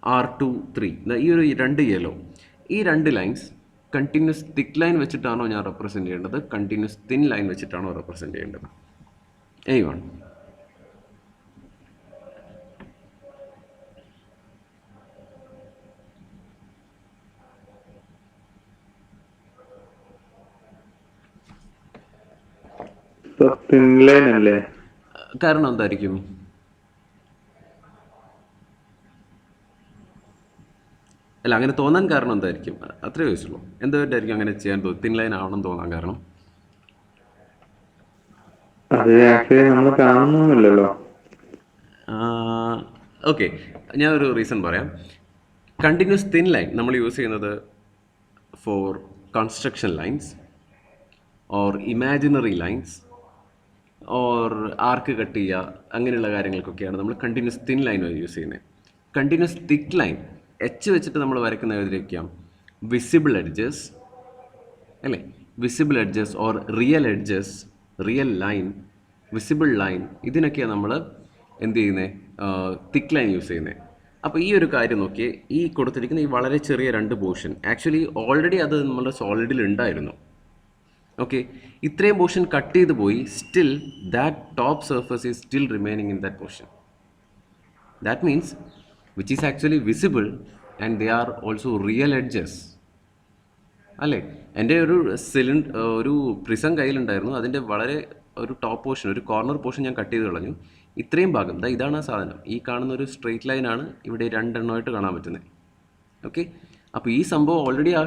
R to 3. ഈ ഒരു 2 യെല്ലോ, ഈ 2 ലൈൻസ് കണ്ടിന്യൂസ് തിക്ക് ലൈൻ വെച്ചിട്ടാണോ ഞാൻ റെപ്രസെൻറ്റ് ചെയ്യേണ്ടത്, കണ്ടിന്യൂസ് തിൻ ലൈൻ വെച്ചിട്ടാണോ റെപ്രസെൻറ്റ് ചെയ്യേണ്ടത്? എനിവൺ? കാരണം എന്തായിരിക്കും? അല്ല, അങ്ങനെ തോന്നാൻ കാരണം എന്തായിരിക്കും? അത്രേ ചോദിച്ചുള്ളൂ. എന്തുകൊണ്ടായിരിക്കും അങ്ങനെ ചെയ്യാൻ തിൻ ലൈൻ ആവണം തോന്നാൻ കാരണം? ഓക്കെ, ഞാനൊരു റീസൺ പറയാം. കണ്ടിന്യൂസ് തിൻ ലൈൻ നമ്മൾ യൂസ് ചെയ്യുന്നത് for construction lines or imaginary lines or arc cut ചെയ്യുക, അങ്ങനെയുള്ള കാര്യങ്ങൾക്കൊക്കെയാണ് നമ്മൾ കണ്ടിന്യൂസ് തിൻ ലൈൻ യൂസ് ചെയ്യുന്നത്. കണ്ടിന്യൂസ് തിക്ക് ലൈൻ എച്ച് വെച്ചിട്ട് നമ്മൾ വരയ്ക്കുന്ന എഴുതിയിരിക്കാം വിസിബിൾ എഡ്ജസ്, അല്ലേ? Visible edges or real edges, real line, visible line, ഇതിനൊക്കെയാണ് നമ്മൾ എന്ത് ചെയ്യുന്നത്, തിക്ക് ലൈൻ യൂസ് ചെയ്യുന്നത്. അപ്പോൾ ഈ ഒരു കാര്യം നോക്കിയേ, ഈ കൊടുത്തിരിക്കുന്ന ഈ വളരെ ചെറിയ 2 പോർഷൻ ആക്ച്വലി ഓൾറെഡി അത് നമ്മുടെ സോളിഡിൽ ഉണ്ടായിരുന്നു. ഓക്കെ, ഇത്രയും പോർഷൻ കട്ട് ചെയ്ത് പോയി, still that top surface is still remaining in that portion. That means which is actually visible and they are also real edges, അല്ലേ? എൻ്റെ ഒരു പ്രിസം കയ്യിലുണ്ടായിരുന്നു, അതിൻ്റെ വളരെ ഒരു ടോപ്പ് പോർഷൻ, ഒരു കോർണർ പോർഷൻ ഞാൻ കട്ട് ചെയ്ത് കളഞ്ഞു. ഇത്രയും ഭാഗം ഇതാണ് ആ സാധനം. ഈ കാണുന്ന ഒരു സ്ട്രെയിറ്റ് ലൈനാണ് ഇവിടെ 2 എണ്ണമായിട്ട് കാണാൻ പറ്റുന്നത്. ഓക്കെ, അപ്പോൾ ഈ സംഭവം ഓൾറെഡി ആ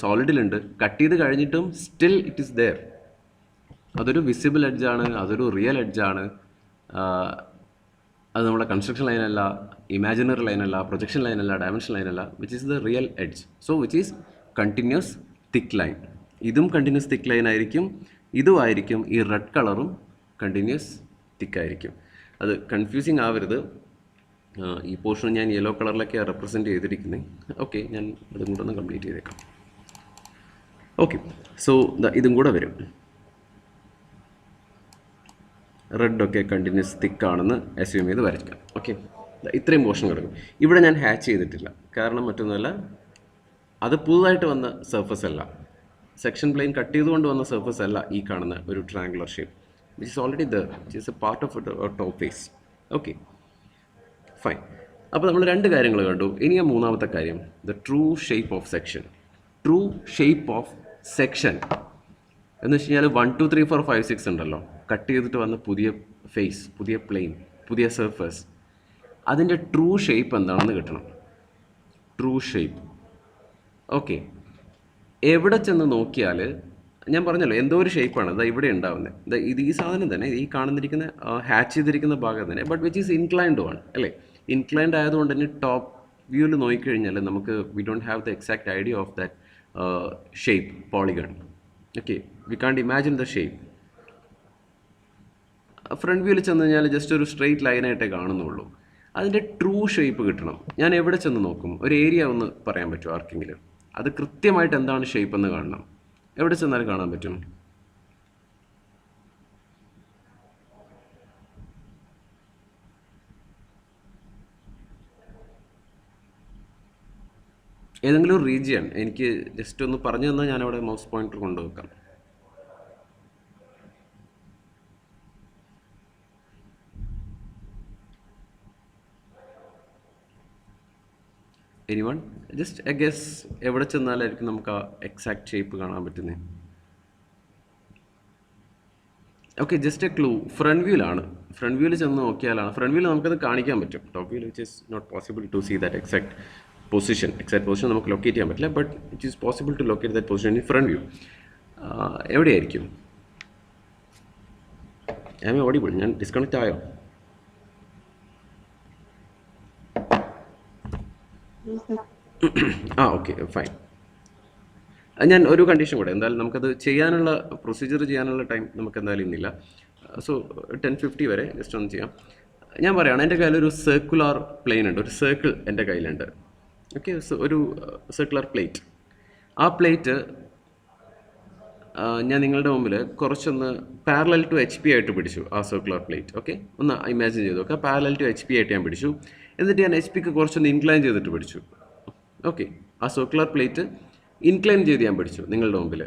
സോളിഡിലുണ്ട്, കട്ട് ചെയ്ത് കഴിഞ്ഞിട്ടും സ്റ്റിൽ ഇറ്റ് ഈസ് ദെയർ. അതൊരു വിസിബിൾ എഡ്ജാണ്, അതൊരു റിയൽ എഡ്ജാണ്. അത് നമ്മുടെ കൺസ്ട്രക്ഷൻ ലൈനല്ല, ഇമാജിനറി ലൈനല്ല, പ്രൊജക്ഷൻ ലൈനല്ല, ഡയമെൻഷൻ ലൈനല്ല, which is the real edge. So which is continuous thick line. ഇതും കണ്ടിന്യൂസ് തിക്ക് ലൈൻ ആയിരിക്കും, ഇതുമായിരിക്കും. ഈ റെഡ് കളറും കണ്ടിന്യൂസ് തിക്കായിരിക്കും. അത് കൺഫ്യൂസിങ് ആവരുത്. ഈ പോർഷൻ ഞാൻ യെല്ലോ കളറിലൊക്കെയാണ് റെപ്രസെൻറ്റ് ചെയ്തിരിക്കുന്നത്. ഓക്കെ, ഞാൻ അതും കൂടെ ഒന്ന് കംപ്ലീറ്റ് ചെയ്തേക്കാം. ഓക്കെ, സോ ഇതും കൂടെ വരും. റെഡൊക്കെ കണ്ടിന്യൂസ് തിക്കാണെന്ന് അസ്യൂം ചെയ്ത് വരയ്ക്കാം. ഓക്കെ, ഇത്രയും പോർഷൻ കിടക്കും. ഇവിടെ ഞാൻ ഹാച്ച് ചെയ്തിട്ടില്ല, കാരണം മറ്റൊന്നുമല്ല, അത് പുതുതായിട്ട് വന്ന സർഫസ് അല്ല, സെക്ഷൻ പ്ലെയിൻ കട്ട് ചെയ്തുകൊണ്ട് വന്ന സർഫസ് അല്ല ഈ കാണുന്ന ഒരു triangular shape, which is already there, which is a part of top face. Okay, fine. അപ്പോൾ നമ്മൾ 2 കാര്യങ്ങൾ കണ്ടു. ഇനി മൂന്നാമത്തെ കാര്യം, the true shape of section. True shape of section എന്ന് വെച്ച് കഴിഞ്ഞാൽ 1 2 3 4 5 6 ഉണ്ടല്ലോ, കട്ട് ചെയ്തിട്ട് വന്ന പുതിയ ഫേസ്, പുതിയ പ്ലെയിൻ, പുതിയ സർഫസ്, അതിൻ്റെ ട്രൂ ഷേപ്പ് എന്താണെന്ന് കിട്ടണം. True shape. ഓക്കെ, എവിടെ ചെന്ന് നോക്കിയാൽ, ഞാൻ പറഞ്ഞല്ലോ എന്തോ ഒരു ഷേപ്പാണ് ഇതാ ഇവിടെ ഉണ്ടാവുന്നത്. ഇത് ഈ സാധനം തന്നെ, ഈ കാണുന്നിരിക്കുന്ന ഹാച്ച് ചെയ്തിരിക്കുന്ന ഭാഗം തന്നെ, ബട്ട് വിച്ച് ഈസ് ഇൻക്ലൈൻഡ് ആണ് അല്ലേ. ഇൻക്ലൈൻഡ് ആയതുകൊണ്ട് തന്നെ ടോപ്പ് വ്യൂവിൽ നോക്കിക്കഴിഞ്ഞാൽ നമുക്ക് we don't have the exact idea of that shape polygon. Okay, we can't imagine the shape. Front വ്യൂവിൽ ചെന്ന് കഴിഞ്ഞാൽ ജസ്റ്റ് ഒരു സ്ട്രെയിറ്റ് ലൈനായിട്ടേ കാണുന്നുള്ളൂ. അതിൻ്റെ ട്രൂ ഷേപ്പ് കിട്ടണം. ഞാൻ എവിടെ ചെന്ന് നോക്കും? ഒരു ഏരിയ ഒന്ന് പറയാൻ പറ്റുമോ ആർക്കെങ്കിലും? അത് കൃത്യമായിട്ട് എന്താണ് ഷേപ്പ് എന്ന് കാണണം. എവിടെ ചെന്നാലും കാണാൻ പറ്റും. ഏതെങ്കിലും ഒരു റീജിയൻ എനിക്ക് ജസ്റ്റ് ഒന്ന് പറഞ്ഞു തന്നാൽ ഞാൻ അവിടെ മൗസ് പോയിന്റർ കൊണ്ടുവെക്കാം. എനിവൺ? ജസ്റ്റ് എ ഗസ്, എവിടെ ചെന്നാലായിരിക്കും നമുക്ക് ആ എക്സാക്ട് ഷേപ്പ് കാണാൻ പറ്റുന്നത്? Okay, just a clue. Front വ്യൂവിലാണ്. ഫ്രണ്ട് വ്യൂവിൽ ചെന്ന് നോക്കിയാലാണ്, ഫ്രണ്ട് വ്യൂവിൽ നമുക്കത് കാണിക്കാൻ പറ്റും. ടോപ്പ് വ്യൂവിൽ which is not possible to see that exact position നമുക്ക് ലൊക്കേറ്റ് ചെയ്യാൻ പറ്റില്ല, but it is possible to locate that position in front view. എവിടെയായിരിക്കും? I am audible? ഞാൻ ഡിസ്കണക്റ്റ് ആയോ? Okay fine. ഞാൻ ഒരു കണ്ടീഷൻ കൂടെ, എന്തായാലും നമുക്കത് ചെയ്യാനുള്ള പ്രൊസീജിയർ ചെയ്യാനുള്ള ടൈം നമുക്ക് എന്തായാലും ഇന്നില്ല. സോ 10:50 വരെ ജസ്റ്റ് ഒന്ന് ചെയ്യാം. ഞാൻ പറയുകയാണ്, എൻ്റെ കയ്യിലൊരു സർക്കുലർ പ്ലെയിൻ ഉണ്ട്, ഒരു സർക്കിൾ എൻ്റെ കയ്യിലുണ്ട്. ഓക്കെ, ഒരു സർക്കുലർ പ്ലേറ്റ്. ആ പ്ലേറ്റ് ഞാൻ നിങ്ങളുടെ മുമ്പിൽ കുറച്ചൊന്ന് പാരലൽ ടു HP ആയിട്ട് പിടിച്ചു. ആ സർക്കുലർ പ്ലേറ്റ് ഓക്കെ, ഒന്ന് ഇമാജിൻ ചെയ്ത് നോക്കുക. പാരലൽ ടു HP ആയിട്ട് ഞാൻ പിടിച്ചു. എന്നിട്ട് ഞാൻ HPക്ക് കുറച്ചൊന്ന് ഇൻക്ലൈൻ ചെയ്തിട്ട് പിടിച്ചു. ഓക്കെ, ആ സർക്കുലർ പ്ലേറ്റ് ഇൻക്ലൈൻ ചെയ്ത് ഞാൻ പിടിച്ചു നിങ്ങളുടെ മുമ്പിൽ,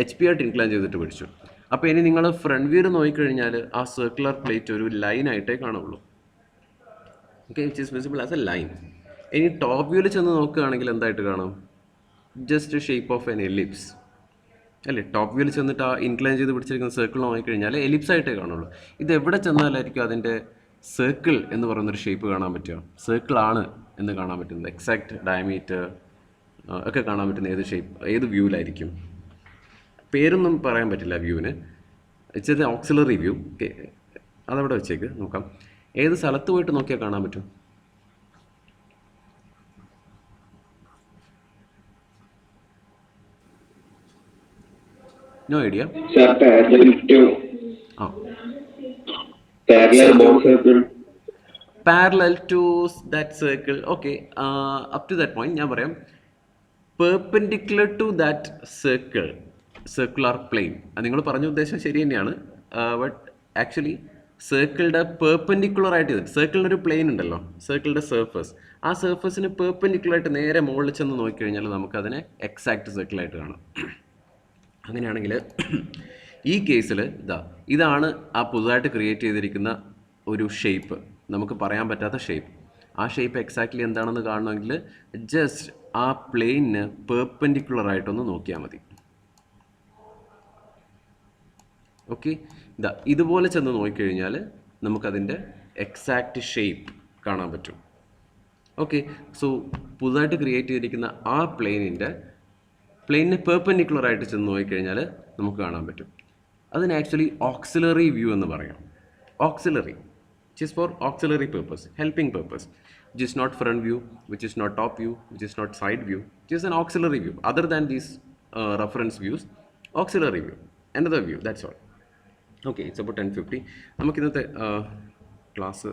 HP ആയിട്ട് ഇൻക്ലൈൻ ചെയ്തിട്ട് പിടിച്ചു. അപ്പോൾ ഇനി നിങ്ങൾ ഫ്രണ്ട് വ്യൂവിൽ നോക്കിക്കഴിഞ്ഞാൽ ആ സർക്കുലർ പ്ലേറ്റ് ഒരു ലൈനായിട്ടേ കാണുള്ളൂ. Okay, which is visible as A line. ഇനി ടോപ്പ് വ്യൂവിൽ ചെന്ന് നോക്കുകയാണെങ്കിൽ എന്തായിട്ട് കാണാം? Just shape of N ellipse അല്ലേ. ടോപ്പ് വ്യൂവിൽ ചെന്നിട്ട് ആ ഇൻക്ലൈൻ ചെയ്ത് പിടിച്ചിരിക്കുന്ന സർക്കിൾ നോക്കിക്കഴിഞ്ഞാൽ എലിപ്സ് ആയിട്ടേ കാണുള്ളൂ. ഇത് എവിടെ ചെന്നാലായിരിക്കും അതിൻ്റെ സർക്കിൾ എന്ന് പറയുന്നൊരു ഷേപ്പ് കാണാൻ പറ്റുക? സർക്കിൾ ആണ് എന്ന് കാണാൻ പറ്റുന്നത്, എക്സാക്ട് ഡയമീറ്റർ ഒക്കെ കാണാൻ പറ്റുന്ന ഏത് ഷേപ്പ്, ഏത് വ്യൂവിലായിരിക്കും? പേരൊന്നും പറയാൻ പറ്റില്ല വ്യൂവിന്. It's auxiliary view. ഓക്കെ, അതവിടെ വെച്ചേക്ക് നോക്കാം. ഏത് സ്ഥലത്ത് പോയിട്ട് നോക്കിയാൽ കാണാൻ പറ്റും? No idea. Parallel to that circle. Okay, up to that point ഞാൻ പറയാം. Perpendicular to that circle, circular plane. അത് നിങ്ങൾ പറഞ്ഞ ഉദ്ദേശം ശരി തന്നെയാണ്, ബട്ട് ആക്ച്വലി സർക്കിളിൻ്റെ പെർപെൻഡിക്കുലർ ആയിട്ട് ചെയ്തിട്ട്, സർക്കിളിൻ്റെ ഒരു പ്ലെയിൻ ഉണ്ടല്ലോ, സർക്കിളിൻ്റെ സർഫസ്, ആ സർഫസിന് പെർപെൻഡിക്കുലർ ആയിട്ട് നേരെ മുകളിൽ ചെന്ന് നോക്കിക്കഴിഞ്ഞാൽ നമുക്കതിനെ എക്സാക്ട് സർക്കിളായിട്ട് കാണാം. അങ്ങനെയാണെങ്കിൽ ഈ കേസിൽ ഇതാണ് ആ പുതുതായിട്ട് ക്രിയേറ്റ് ചെയ്തിരിക്കുന്ന ഒരു ഷേപ്പ്, നമുക്ക് പറയാൻ പറ്റാത്ത ഷേപ്പ്. ആ ഷേപ്പ് എക്സാക്ട്ലി എന്താണെന്ന് കാണണമെങ്കിൽ ജസ്റ്റ് ആ പ്ലെയിനിന് പെർപെൻഡിക്കുലർ ആയിട്ടൊന്ന് നോക്കിയാൽ മതി. ഓക്കെ, ഇതുപോലെ ചെന്ന് നോക്കിക്കഴിഞ്ഞാൽ നമുക്കതിൻ്റെ എക്സാക്റ്റ് ഷേപ്പ് കാണാൻ പറ്റും. ഓക്കെ, സോ പുതുതായിട്ട് ക്രിയേറ്റ് ചെയ്തിരിക്കുന്ന ആ പ്ലെയിനിന് പെർപെൻഡിക്കുലർ ആയിട്ട് ചെന്ന് നോക്കിക്കഴിഞ്ഞാൽ നമുക്ക് കാണാൻ പറ്റും. അതിന് ആക്ച്വലി ഓക്സിലറി വ്യൂ എന്ന് പറയാം. Auxiliary, which is for auxiliary purpose, helping purpose, which is not front view, which is not top view, which is not side view, which is an auxiliary view other than these reference views. Auxiliary view, another view, that's all. Okay, it's about 10:50. നമുക്ക് ഇന്നത്തെ class